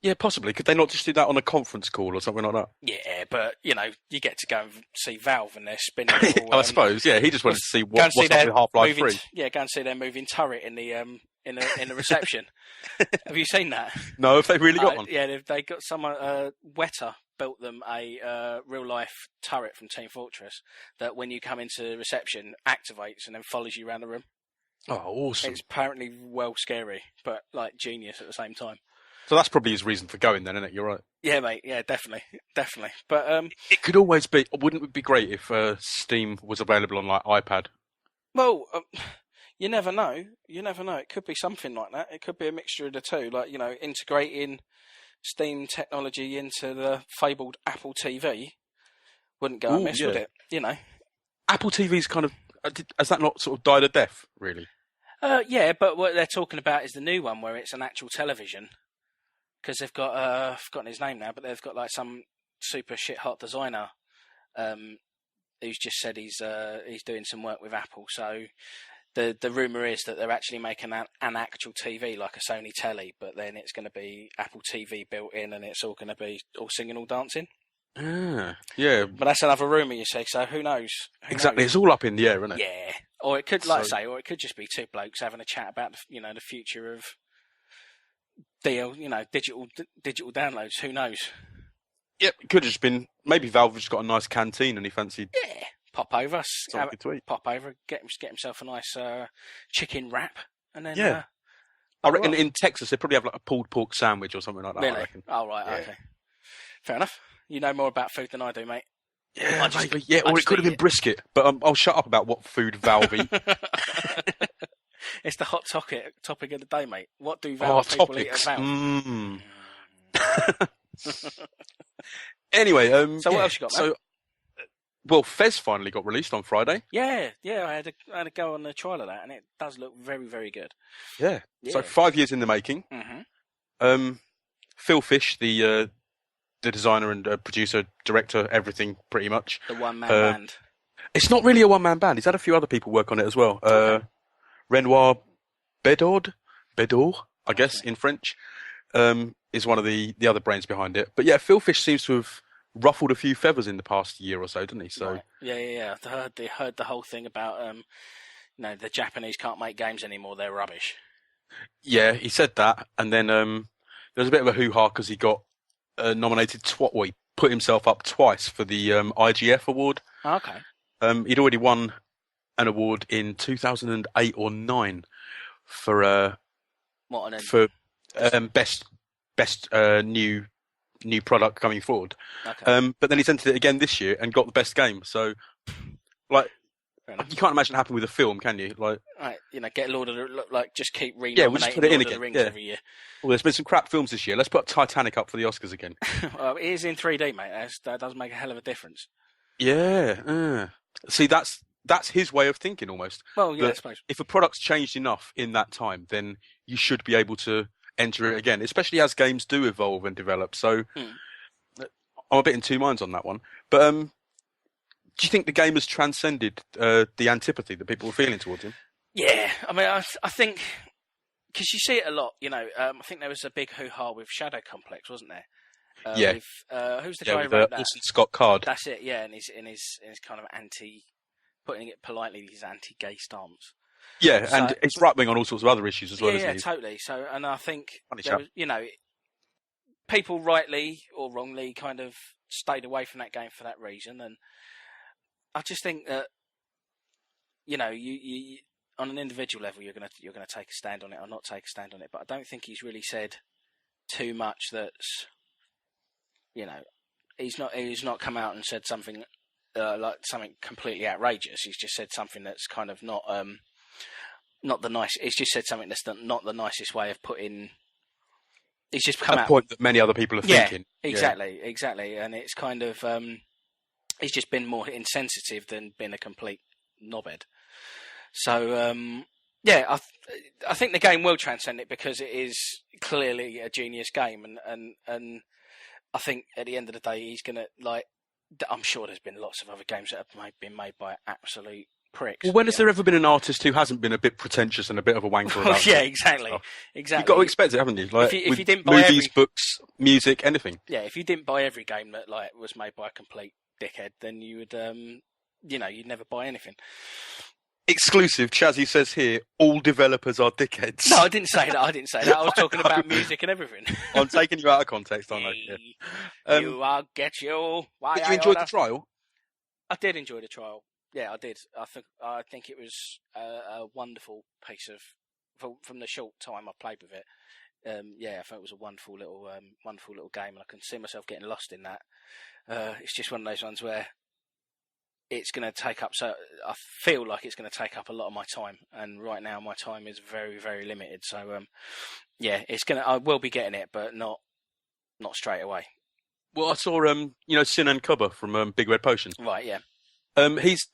Yeah, possibly. Could they not just do that on a conference call or something like that? Yeah, but, you get to go and see Valve and they're spinning it all, I suppose, yeah. He just wanted to see what's up with Half-Life 3. Yeah, go and see their moving turret in the reception. Have you seen that? No, have they really got one? Yeah, they got someone, Weta built them a real-life turret from Team Fortress that when you come into reception, activates and then follows you around the room. Oh, awesome. It's apparently well scary, but, genius at the same time. So that's probably his reason for going then, isn't it? You're right. Yeah, mate. Yeah, definitely. But it could always be. Wouldn't it be great if Steam was available on iPad? Well, you never know. It could be something like that. It could be a mixture of the two, integrating Steam technology into the fabled Apple TV. Wouldn't go amiss, would it? Apple TV's kind of has that not sort of died a death, really? Yeah, but what they're talking about is the new one where it's an actual television. Because they've got, I've forgotten his name now, but they've got some super shit hot designer who's just said he's doing some work with Apple. So the rumour is that they're actually making an actual TV, like a Sony telly, but then it's going to be Apple TV built in, and it's all going to be all singing, all dancing. Yeah. But that's another rumour, you see. So who knows? Exactly, it's all up in the air, isn't it? Yeah. Or it could, or it could just be two blokes having a chat about the future of digital downloads. Who knows? Yep, it could have just been maybe Valve just got a nice canteen and he fancied. Yeah, pop over, get himself a nice chicken wrap, and then I reckon in Texas they probably have a pulled pork sandwich or something like that. Really? I reckon. Oh right, okay, fair enough. You know more about food than I do, mate. Yeah, maybe. Yeah, or it could have been brisket. But I'll shut up about what food Valve eat. It's the hot topic of the day, mate. What do Valve people eat at Valve? Anyway, so what else you got, man? Well, Fez finally got released on Friday. Yeah, I had a go on the trial of that, and it does look very, very good. Yeah. So 5 years in the making. Mm-hmm. Phil Fish, the designer and producer, director, everything pretty much. The one-man band. It's not really a one-man band. He's had a few other people work on it as well. Okay. Renoir Bedord, I guess, in French, is one of the other brains behind it. But yeah, Phil Fish seems to have ruffled a few feathers in the past year or so, didn't he? So right. Yeah. I heard the whole thing about the Japanese can't make games anymore. They're rubbish. Yeah, he said that, and then there there was a bit of a hoo-ha because he got nominated well, he put himself up twice for the IGF award. Okay. He'd already won an award in 2008 or 9 for best new product coming forward. Okay. But then he's entered it again this year and got the best game. So, like, you can't imagine it happening with a film, can you? Like, right, get Lord of the just keep we'll renominating just put it in Lord of again. the Rings Yeah. every year. Well, there's been some crap films this year. Let's put Titanic up for the Oscars again. Well, it is in 3D, mate. That does make a hell of a difference. Yeah. See, that's his way of thinking almost. Well, yeah, I That suppose. if a product's changed enough in that time, then you should be able to enter it again, especially as games do evolve and develop. So I'm a bit in two minds on that one. But do you think the game has transcended the antipathy that people were feeling towards him? Yeah, I mean, I think because you see it a lot. I think there was a big hoo-ha with Shadow Complex, wasn't there? Yeah. With, who's the guy who with wrote that? Orson Scott Card. That's it. Yeah, and his kind of putting it politely, his anti-gay stance. Yeah, So- and it's right wing on all sorts of other issues as well, yeah, isn't he? totally. So, and I think Funny there chap. was, people rightly or wrongly kind of stayed away from that game for that reason, and I just think that you on an individual level you're gonna take a stand on it or not take a stand on it, but I don't think he's really said too much that's he's not come out and said something like something completely outrageous. He's just said something that's kind of not the nice. He's just said something that's not the nicest way of putting. He's just come A out. point that many other people are thinking. Exactly, and it's kind of he's just been more insensitive than been a complete knobhead. So I think the game will transcend it because it is clearly a genius game, and I think at the end of the day he's gonna I'm sure there's been lots of other games that have been made by absolute pricks. Well, when has there ever been an artist who hasn't been a bit pretentious and a bit of a wanker about yeah, it? exactly. You've got to expect it, haven't you? Like, if with you didn't buy movies, books, music, anything. Yeah, if you didn't buy every game that was made by a complete dickhead, then you would, you'd never buy anything. Exclusive. Chazzy says here, all developers are dickheads. No, I didn't say that. I was talking about music and everything. I'm taking you out of context, I know. Yeah. You, I'll get you. Why Did you enjoy the trial? I did enjoy the trial. Yeah, I did. I think it was a wonderful piece of from the short time I played with it. I thought it was a wonderful little game, and I can see myself getting lost in that. It's just one of those ones where it's going to take up. So I feel like it's going to take up a lot of my time, and right now my time is very, very limited. So it's gonna. I will be getting it, but not straight away. Well, I saw Sinan Kubba from Big Red Potion. Right. Yeah. He's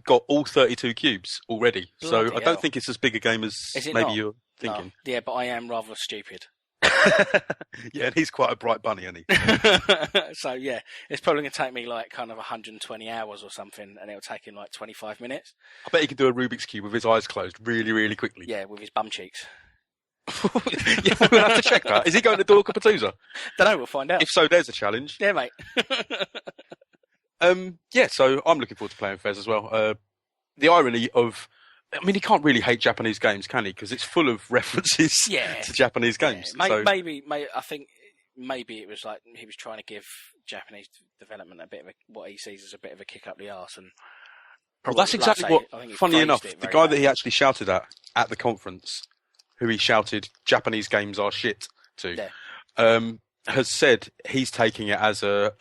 got all 32 cubes already, so Bloody I don't hell. think it's as big a game as Is it maybe not? you're thinking. No. Yeah, but I am rather stupid. Yeah, and he's quite a bright bunny, isn't he? So yeah, it's probably going to take me like kind of 120 hours or something, and it'll take him like 25 minutes. I bet he can do a Rubik's Cube with his eyes closed really, really quickly. Yeah, with his bum cheeks. Yeah, we'll have to check that. Is he going to Dorka Patusa? Don't know, we'll find out. If so, there's a challenge. Yeah, mate. So I'm looking forward to playing Fez as well. The irony of, I mean, he can't really hate Japanese games, can he? Because it's full of references to Japanese games. Yeah. So, Maybe I think maybe it was like he was trying to give Japanese development a bit of what he sees as a bit of a kick up the arse, and well, that's like I exactly say, what. I think he Funny phrased enough, it the very guy well. that he actually shouted at the conference, who he shouted "Japanese games are shit" to, has said he's taking it as a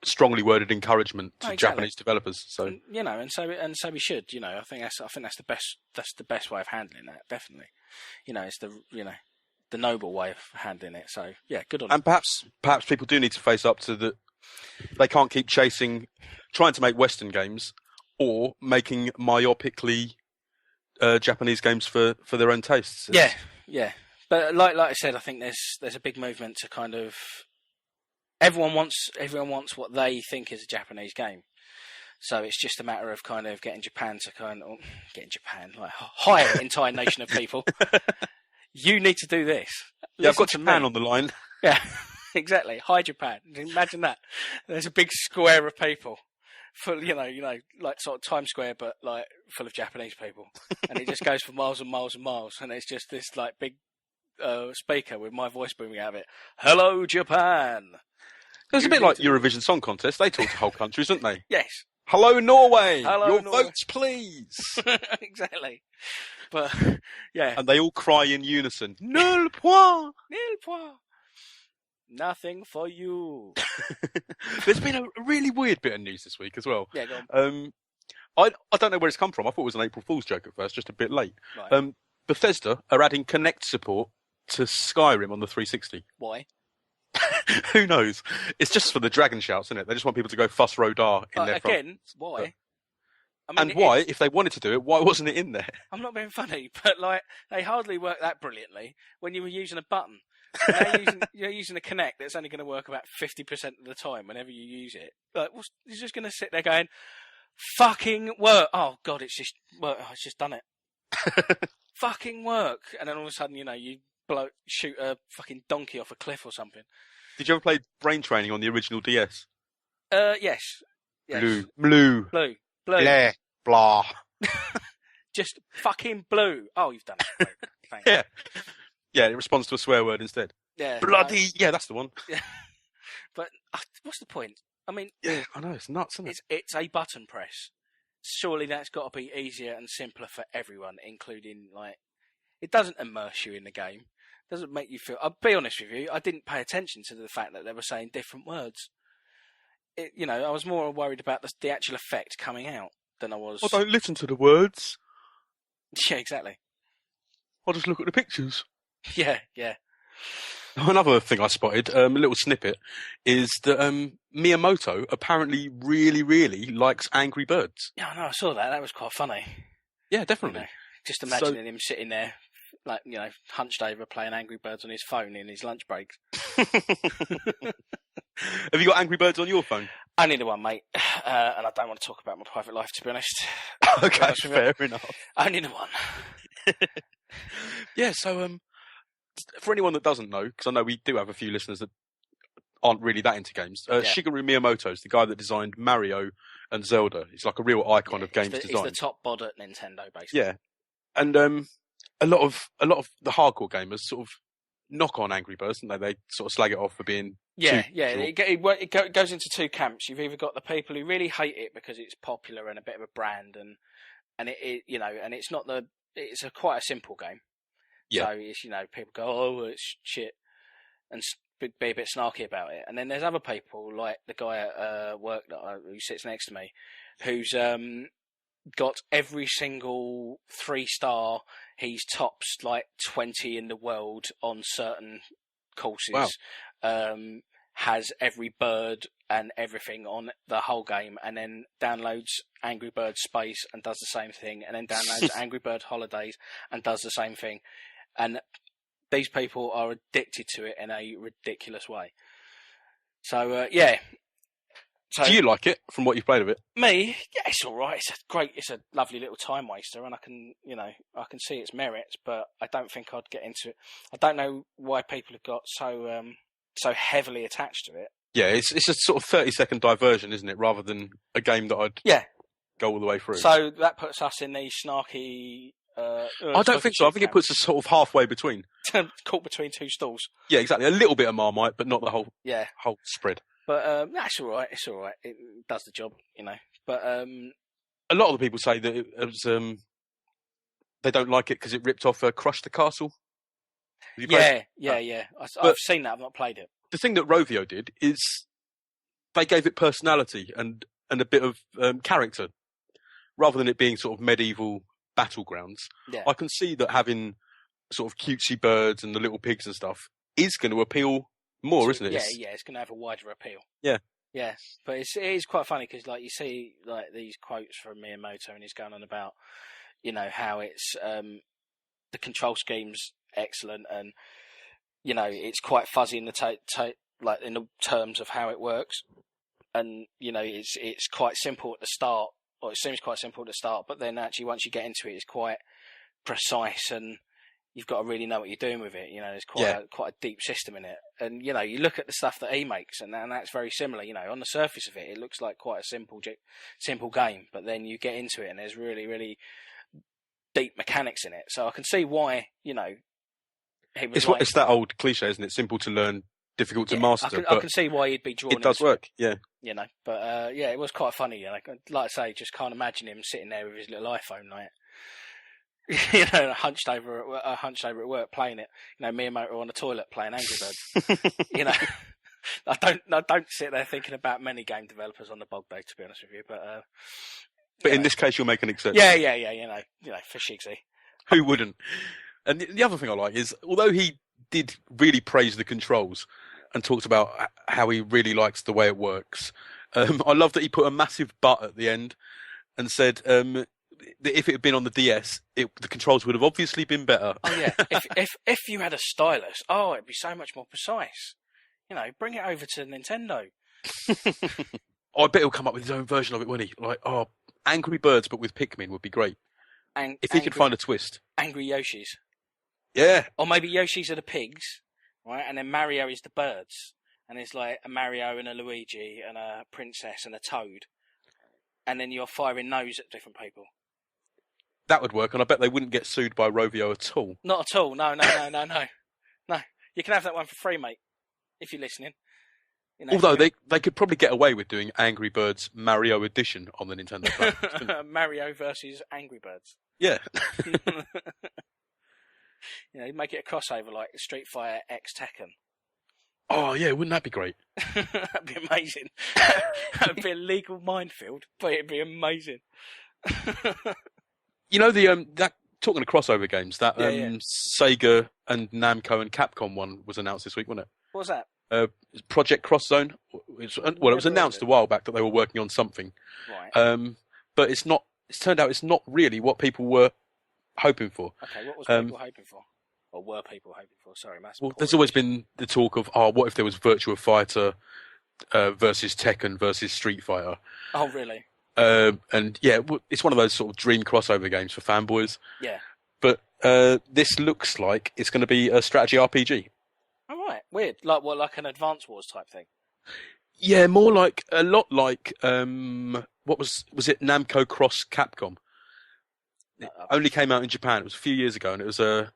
strongly worded encouragement to Japanese developers. So and so we should. I think that's the best way of handling that. Definitely, it's the noble way of handling it. So yeah, good on him. And perhaps people do need to face up to that. They can't keep trying to make Western games or making myopically Japanese games for their own tastes. Yeah. But like I said, I think there's a big movement to kind of everyone wants what they think is a Japanese game. So it's just a matter of kind of getting Japan like hire an entire nation of people. You need to do this. Yeah, I've got Listen to Japan me. on the line. Yeah, exactly. Hi Japan. Imagine that. There's a big square of people, full, like sort of Times Square, but like full of Japanese people, and it just goes for miles and miles and miles, and it's just this like big speaker with my voice booming out of it. Hello, Japan. It was a bit like Eurovision Song Contest. They talk to whole countries, didn't they? Yes. Hello, Norway. Hello, Your Norway. votes, please. Exactly. But yeah, And they all cry in unison. Nul point. nil point. Nothing for you. There's been a really weird bit of news this week as well. Yeah, go on. I don't know where it's come from. I thought it was an April Fool's joke at first, just a bit late. Right. Bethesda are adding Kinect support to Skyrim on the 360. Why? Who knows? It's just for the dragon shouts, isn't it? They just want people to go fuss Rodar in their front. Again, why? I And why, if they wanted to do it, why wasn't it in there? I'm not being funny, but like they hardly work that brilliantly when you were using a button. You're using a Kinect that's only going to work about 50% of the time whenever you use it. Like, you're just going to sit there going, "Fucking work!" Oh God, it's just work. Oh, it's just done it. Fucking work, and then all of a sudden, you shoot a fucking donkey off a cliff or something. Did you ever play Brain Training on the original DS? Yes. Blue. Blue. Blah. Blah. Just fucking blue. Oh, you've done it. Thanks. Yeah. Yeah, it responds to a swear word instead. Yeah. Bloody. Yeah, that's the one. Yeah. But what's the point? I mean, Yeah, I know, it's nuts, isn't it? it's a button press. Surely that's got to be easier and simpler for everyone, including, like, it doesn't immerse you in the game. It doesn't make you feel... I'll be honest with you, I didn't pay attention to the fact that they were saying different words. I was more worried about the actual effect coming out than I was... I don't listen to the words. Yeah, exactly. I'll just look at the pictures. Yeah. Another thing I spotted, a little snippet, is that Miyamoto apparently really, really likes Angry Birds. Yeah, I know, I saw that. That was quite funny. Yeah, definitely. Just imagining him sitting there, like, hunched over playing Angry Birds on his phone in his lunch breaks. Have you got Angry Birds on your phone? Only the one, mate. And I don't want to talk about my private life, to be honest. Okay, fair enough. Only the one. Yeah, so for anyone that doesn't know, because I know we do have a few listeners that aren't really that into games, Shigeru Miyamoto is the guy that designed Mario and Zelda. He's like a real icon of games design. He's the top bod at Nintendo, basically. Yeah, and a lot of the hardcore gamers sort of knock on Angry Birds, don't they? They sort of slag it off for being It goes into two camps. You've either got the people who really hate it because it's popular and a bit of a brand, and and it's not it's quite a simple game. Yeah. So it's people go, oh, it's shit, and be a bit snarky about it. And then there's other people like the guy at work who sits next to me, who's got every single 3-star. He's tops like 20 in the world on certain courses. Wow. Has every bird and everything on the whole game, and then downloads Angry Bird Space and does the same thing, and then downloads Angry Bird Holidays and does the same thing. And these people are addicted to it in a ridiculous way. So, yeah. So, do you like it from what you've played of it? Me? Yeah, it's all right. It's a lovely little time waster, and I can see its merits, but I don't think I'd get into it. I don't know why people have got so heavily attached to it. Yeah, it's a sort of 30-second diversion, isn't it? Rather than a game that I'd go all the way through. So that puts us in the snarky... I don't think so. I think it puts us sort of halfway between. Caught between two stools. Yeah, exactly. A little bit of Marmite, but not the whole spread. But that's all right. It's all right. It does the job, But a lot of the people say that it was, they don't like it because it ripped off Crush the Castle. Have you played it? Yeah. I've seen that. I've not played it. The thing that Rovio did is they gave it personality and a bit of character, rather than it being sort of medieval battlegrounds. Yeah. I can see that having sort of cutesy birds and the little pigs and stuff is going to appeal more, isn't it? Yeah, it's going to have a wider appeal. Yeah. Yeah, but it is quite funny because, like, you see, like, these quotes from Miyamoto, and he's going on about, how it's the control scheme's excellent, and it's quite fuzzy in the like in the terms of how it works, and it's quite simple at the start, or it seems quite simple at the start, but then actually once you get into it, it's quite precise, and you've got to really know what you're doing with it. There's quite a deep system in it, and you look at the stuff that he makes, and that's very similar. On the surface of it, it looks like quite a simple game, but then you get into it, and there's really, really deep mechanics in it. So I can see why he was It's that old cliche, isn't it? Simple to learn, difficult to master. I can see why he'd be drawn. It does work, yeah. You know, but it was quite funny. Like I say, just can't imagine him sitting there with his little iPhone, like you know, hunched over at work playing it. You know, Miyamoto on the toilet playing Angry Birds. You know, I don't sit there thinking about many game developers on the bog day, to be honest with you. But in this case, you'll make an exception. Yeah. You know, for Shigsy. Who wouldn't? And the other thing I like is, although he did really praise the controls and talked about how he really likes the way it works, I love that he put a massive but at the end and said that if it had been on the DS, the controls would have obviously been better. Oh yeah, if you had a stylus, it'd be so much more precise. You know, bring it over to Nintendo. I bet he'll come up with his own version of it, won't he? Like, Angry Birds, but with Pikmin would be great. If he could find a twist. Angry Yoshis. Yeah. Or maybe Yoshis are the pigs, right? And then Mario is the birds. And it's like a Mario and a Luigi and a princess and a toad. And then you're firing those at different people. That would work, and I bet they wouldn't get sued by Rovio at all. Not at all. No. No. You can have that one for free, mate, if you're listening. You know, although they could probably get away with doing Angry Birds Mario Edition on the Nintendo platform. Mario versus Angry Birds. Yeah. You know, make it a crossover like Street Fighter X Tekken. Oh yeah, wouldn't that be great? That'd be amazing. That'd be a legal minefield, but it'd be amazing. You know that talking of crossover games, that Sega and Namco and Capcom one was announced this week, wasn't it? What was that? Project Cross Zone. It was announced a while back that they were working on something. Right. But it's not. It's turned out it's not really what people were hoping for. Okay, what was people hoping for? Or were people hoping for? Sorry, Matt. Well, there's always been the talk of, what if there was Virtua Fighter versus Tekken versus Street Fighter? Oh, really? And yeah, it's one of those sort of dream crossover games for fanboys. Yeah. But this looks like it's going to be a strategy RPG. Oh, right. Weird. Like an Advance Wars type thing? Yeah, a lot like, what was it, Namco Cross Capcom? It only came out in Japan. It was a few years ago, and it was I'm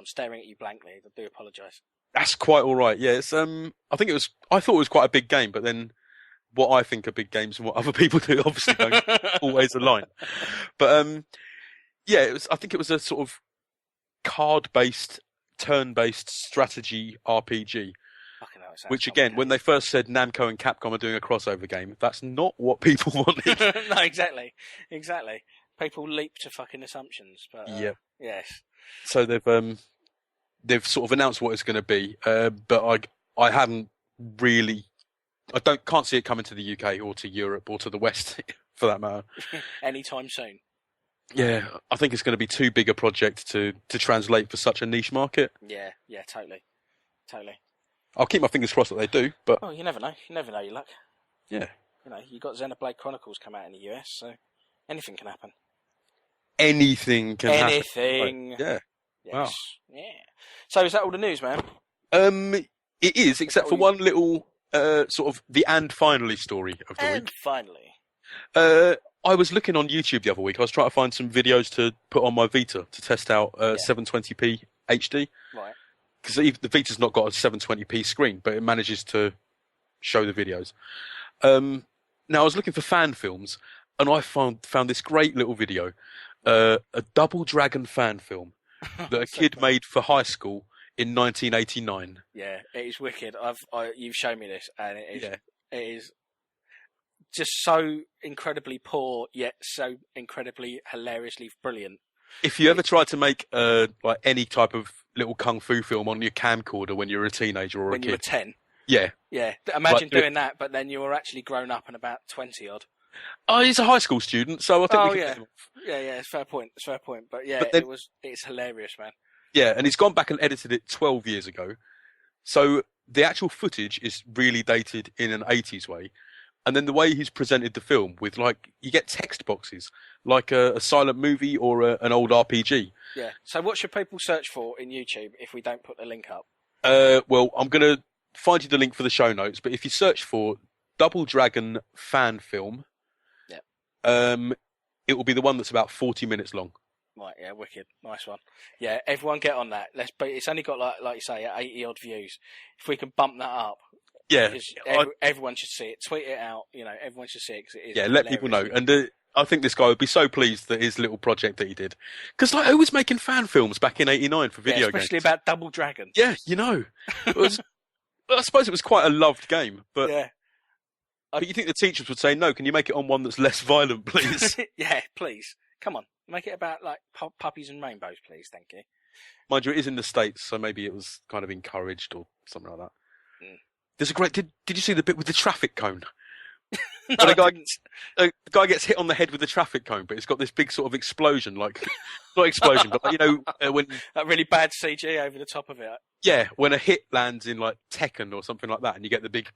staring at you blankly. I do apologise. That's quite all right. Yeah, it's I thought it was quite a big game, but then what I think are big games and what other people do obviously don't always align. But yeah, I think it was a sort of card-based, turn-based strategy RPG. Which again, when they first said Namco and Capcom are doing a crossover game, that's not what people wanted. No, exactly. People leap to fucking assumptions, but yes. So they've sort of announced what it's going to be, but I haven't really, can't see it coming to the UK or to Europe or to the West for that matter. Anytime soon. Yeah, I think it's going to be too big a project to translate for such a niche market. Yeah, totally. I'll keep my fingers crossed that they do, but... Oh, you never know. You never know your luck. Yeah. You know, you got Xenoblade Chronicles come out in the US, so anything can happen. Anything can happen. Anything. Yeah. Yes. Wow. Yeah. So is that all the news, man? It is, except for one little sort of the and finally story of the week. And finally. I was looking on YouTube the other week. I was trying to find some videos to put on my Vita to test out 720p HD. Right. Because the Vita's not got a 720p screen, but it manages to show the videos. Now, I was looking for fan films, and I found this great little video, a Double Dragon fan film that a kid made for high school in 1989. Yeah, it is wicked. You've shown me this, and it is just so incredibly poor, yet so incredibly hilariously brilliant. If you ever tried to make like any type of little kung fu film on your camcorder when you were a teenager or a kid, when you were 10, yeah, imagine doing that, but then you were actually grown up and about 20 odd. Oh, he's a high school student, so I think we can. Yeah, it's fair point. But yeah, but then, it's hilarious, man. Yeah, and he's gone back and edited it 12 years ago, so the actual footage is really dated in an 80s way. And then the way he's presented the film with, like, you get text boxes, like a silent movie or an old RPG. Yeah. So what should people search for in YouTube if we don't put the link up? Well, I'm going to find you the link for the show notes, but if you search for Double Dragon fan film, it will be the one that's about 40 minutes long. Right, yeah, wicked, nice one. Yeah, everyone get on that. It's only got like you say, 80 odd views. If we can bump that up, Yeah, everyone should see it. Tweet it out. Everyone should see it because it is. Yeah, let people know. And I think this guy would be so pleased that his little project that he did, because who was making fan films back in '89 for video games? Especially about Double Dragon. Yeah, it was. I suppose it was quite a loved game, but yeah. But you think the teachers would say, no, can you make it on one that's less violent, please? Yeah, please. Come on. Make it about, like, puppies and rainbows, please. Thank you. Mind you, it is in the States, so maybe it was kind of encouraged or something like that. Mm. There's a great... Did you see the bit with the traffic cone? No, the guy gets hit on the head with the traffic cone, but it's got this big sort of explosion, like... Not explosion, but, when... That really bad CG over the top of it. Yeah, when a hit lands in, like, Tekken or something like that, and you get the big...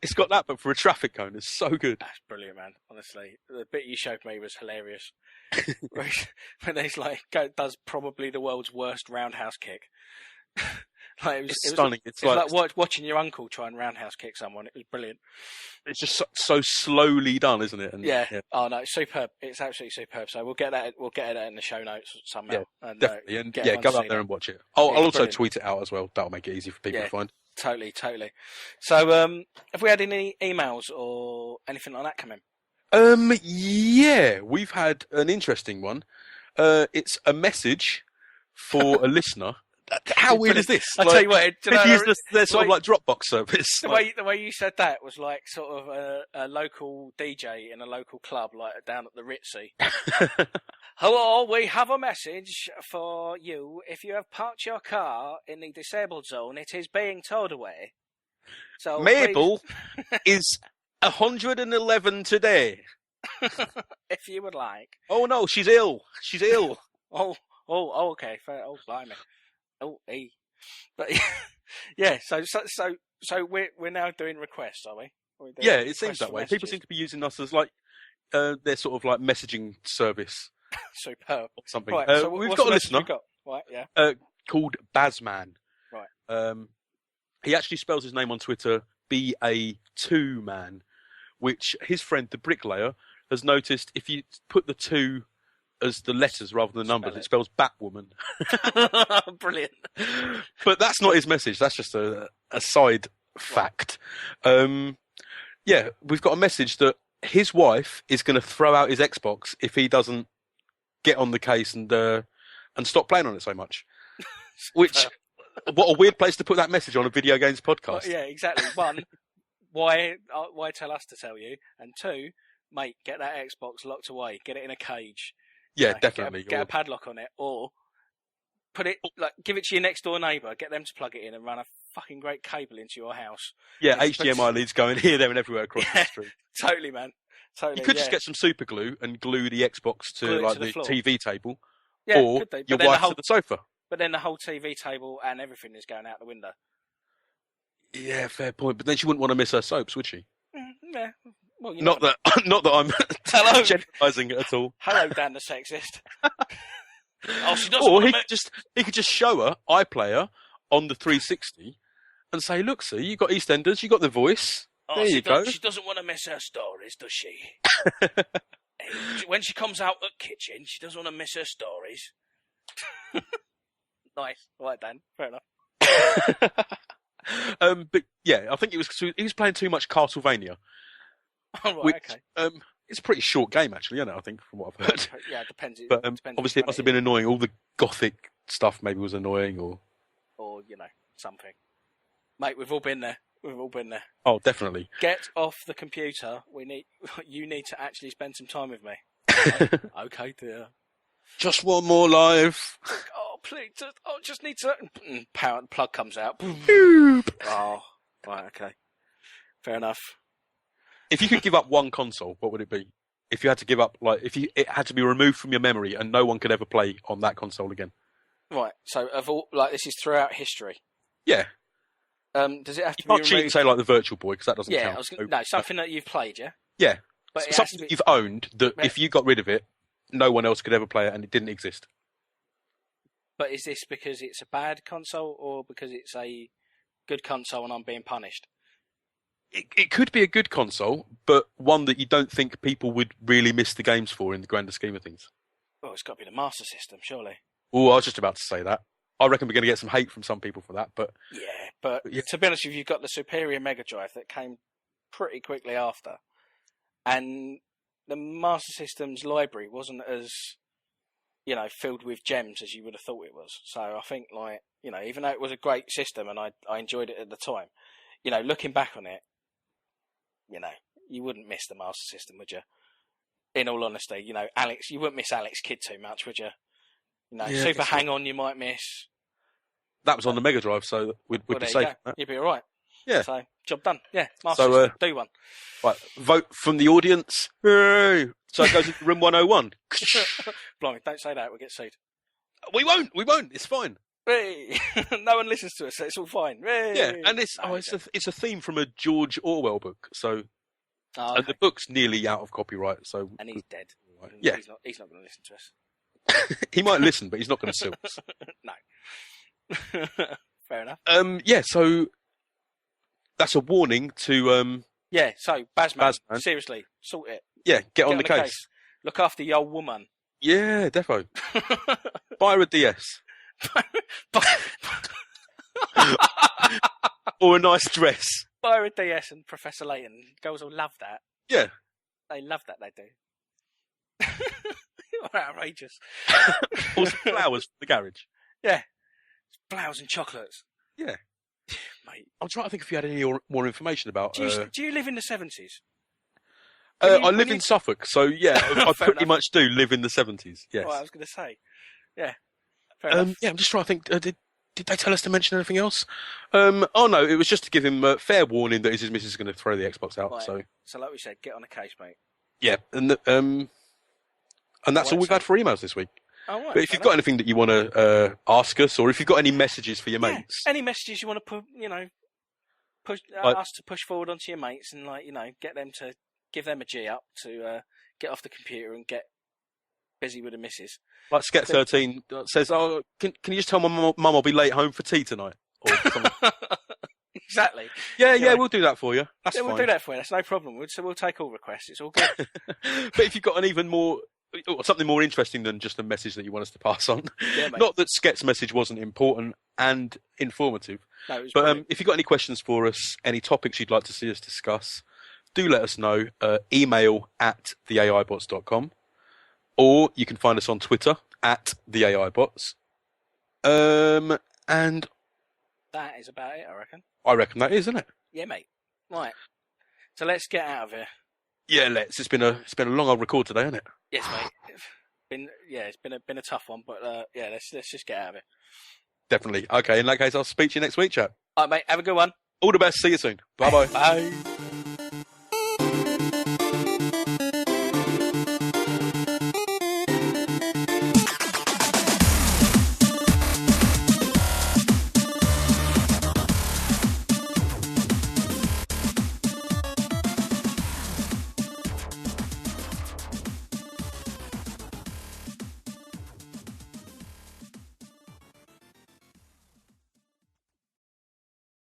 It's got that, but for a traffic cone. It's so good. That's brilliant, man. Honestly, the bit you showed me was hilarious. When he's like, does probably the world's worst roundhouse kick. It's stunning. It's like watching your uncle try and roundhouse kick someone. It was brilliant. It's just so slowly done, isn't it? And, yeah. Oh no, it's superb. It's absolutely superb. So we'll get that in the show notes somehow. Yeah, definitely. And go up there and watch it. I'll also tweet it out as well. That'll make it easy for people to find. Totally. So, have we had any emails or anything like that come in? Yeah, we've had an interesting one. It's a message for a listener. How weird is this? I'll tell you what. They've used their sort of like Dropbox service. The way you said that was like sort of a local DJ in a local club, like down at the Ritzy. Hello, we have a message for you. If you have parked your car in the disabled zone, it is being towed away. So Mabel is 111 today. If you would like. Oh no, she's ill. She's ill. Oh, okay. Fair. Oh, blimey. Oh, hey. But yeah. So we're now doing requests, are we? Yeah, it seems that way. People seem to be using us as like their sort of like messaging service. Superb. Or something. Right, so we've got a listener right, yeah. Called Bazman. Right. He actually spells his name on Twitter BA2man, which his friend the bricklayer has noticed if you put the 2 as the letters rather than the numbers, it spells Batwoman. Brilliant. But that's not his message. That's just a side fact. Yeah, we've got a message that his wife is going to throw out his Xbox if he doesn't get on the case and stop playing on it so much. Which, what a weird place to put that message on a video games podcast. Well, yeah, exactly. One, why tell us to tell you? And 2, mate, get that Xbox locked away. Get it in a cage. Yeah, definitely. Get a padlock on it, or put it give it to your next door neighbour. Get them to plug it in and run a fucking great cable into your house. Yeah, HDMI leads going here, there, and everywhere across the street. Totally, man. Totally. You could just get some super glue and glue the Xbox to the TV table, or your wife to the sofa. But then the whole TV table and everything is going out the window. Yeah, fair point. But then she wouldn't want to miss her soaps, would she? Yeah. Well, not that I'm generalising it at all. Hello, Dan the sexist. She doesn't. Or he could just show her iPlayer on the 360 and say, "Look, see, you got EastEnders, you got The Voice. There you go." She doesn't want to miss her stories, does she? When she comes out at kitchen, she doesn't want to miss her stories. Nice, right, Dan. Fair enough. But yeah, I think he was playing too much Castlevania. Oh, right, which, okay. It's a pretty short game, actually, isn't it? I think, from what I've heard. Yeah, it depends. But obviously, it must have been annoying. All the gothic stuff maybe was annoying, or something. Mate, we've all been there. Oh, definitely. Get off the computer. You need to actually spend some time with me. Okay, dear. Just one more life. Oh, please. Just need to. Power plug comes out. Oh, right, okay. Fair enough. If you could give up one console, what would it be? If you had to give up, it had to be removed from your memory and no one could ever play on that console again. Right. So, this is throughout history. Yeah. Does it have to you be can't cheat and say like the Virtual Boy because that doesn't count. Something that you've played, yeah. Yeah. But something that you've owned that if you got rid of it, no one else could ever play it and it didn't exist. But is this because it's a bad console or because it's a good console and I'm being punished? It could be a good console, but one that you don't think people would really miss the games for in the grander scheme of things. Well, it's got to be the Master System, surely. Oh, I was just about to say that. I reckon we're going to get some hate from some people for that, but Yeah, but Yeah. to be honest with you, you've got the superior Mega Drive that came pretty quickly after. And the Master System's library wasn't as, filled with gems as you would have thought it was. So I think, even though it was a great system and I enjoyed it at the time, looking back on it, you wouldn't miss the Master System, would you? In all honesty, Alex, you wouldn't miss Alex Kidd too much, would you? Yeah, Super it's Hang On you might miss. that was on the Mega Drive, so we'd Well, be there you safe. go. from that. You'd be all right. Yeah. So, job done. Yeah, Master So, System, do one. Right, vote from the audience. Hooray! So it goes into room 101. Blimey, don't say that, we'll get sued. We won't. It's fine. Hey! No one listens to us, so it's all fine. Hey! Yeah, and it's No, it's a theme from a George Orwell book. So oh, and okay. the book's nearly out of copyright. So And he's dead. Yeah. He's not going to listen to us. he might listen, but he's not going to sue us. No. Fair enough. Yeah. So that's a warning to Yeah, so, Bazman, Bazman. seriously, sort it. get on the case. Look after the old woman. Yeah, defo. Buy her a DS or a nice dress. Buy her a DS and Professor Layton. Girls will love that. Yeah. They love that, they do. Outrageous. Or some flowers from the garage. Flowers and chocolates. Yeah. Mate. I'm trying to think if you had any more information about. Do you live in the 70s? I live in Suffolk, so yeah, I Fair pretty enough. much do live in the 70s. Yes. Well, I was going to say. Yeah. Fair enough. Yeah, I'm just trying to think. Did they tell us to mention anything else? Oh no, it was just to give him fair warning that his missus is going to throw the Xbox out. Right. So like we said, get on a case, mate. yeah, and that's all we've had for emails this week. Oh, right, But if fair you've got anything that you want to ask us, or if you've got any messages for your enough. mates, Any messages you want to put, push Like- us to push forward onto your mates and get them to give them a G up to get off the computer and get busy with the missus. like Sket13 says, "Oh, can you just tell my mum I'll be late home for tea tonight?" Or something. Exactly. yeah, Yeah. we'll do that for you. That's Yeah, fine. we'll do that for you. That's no problem. We'll take all requests. It's all good. But if you've got an even more, or something more interesting than just a message that you want us to pass on, Yeah, mate. not that Sket's message wasn't important and informative, No, it was but brilliant. if you've got any questions for us, any topics you'd like to see us discuss, do let us know. Email at theaibots.com, or you can find us on Twitter at theaibots. And That is about it, I reckon. I reckon that is, isn't it? Yeah, mate. Right. So let's get out of here. Yeah, let's. It's been a long old record today, hasn't it? Yes, mate. It's been a tough one, but let's just get out of it. Definitely. Okay, in that case, I'll speak to you next week, chap. All right, mate. Have a good one. All the best. See you soon. Bye bye. Bye.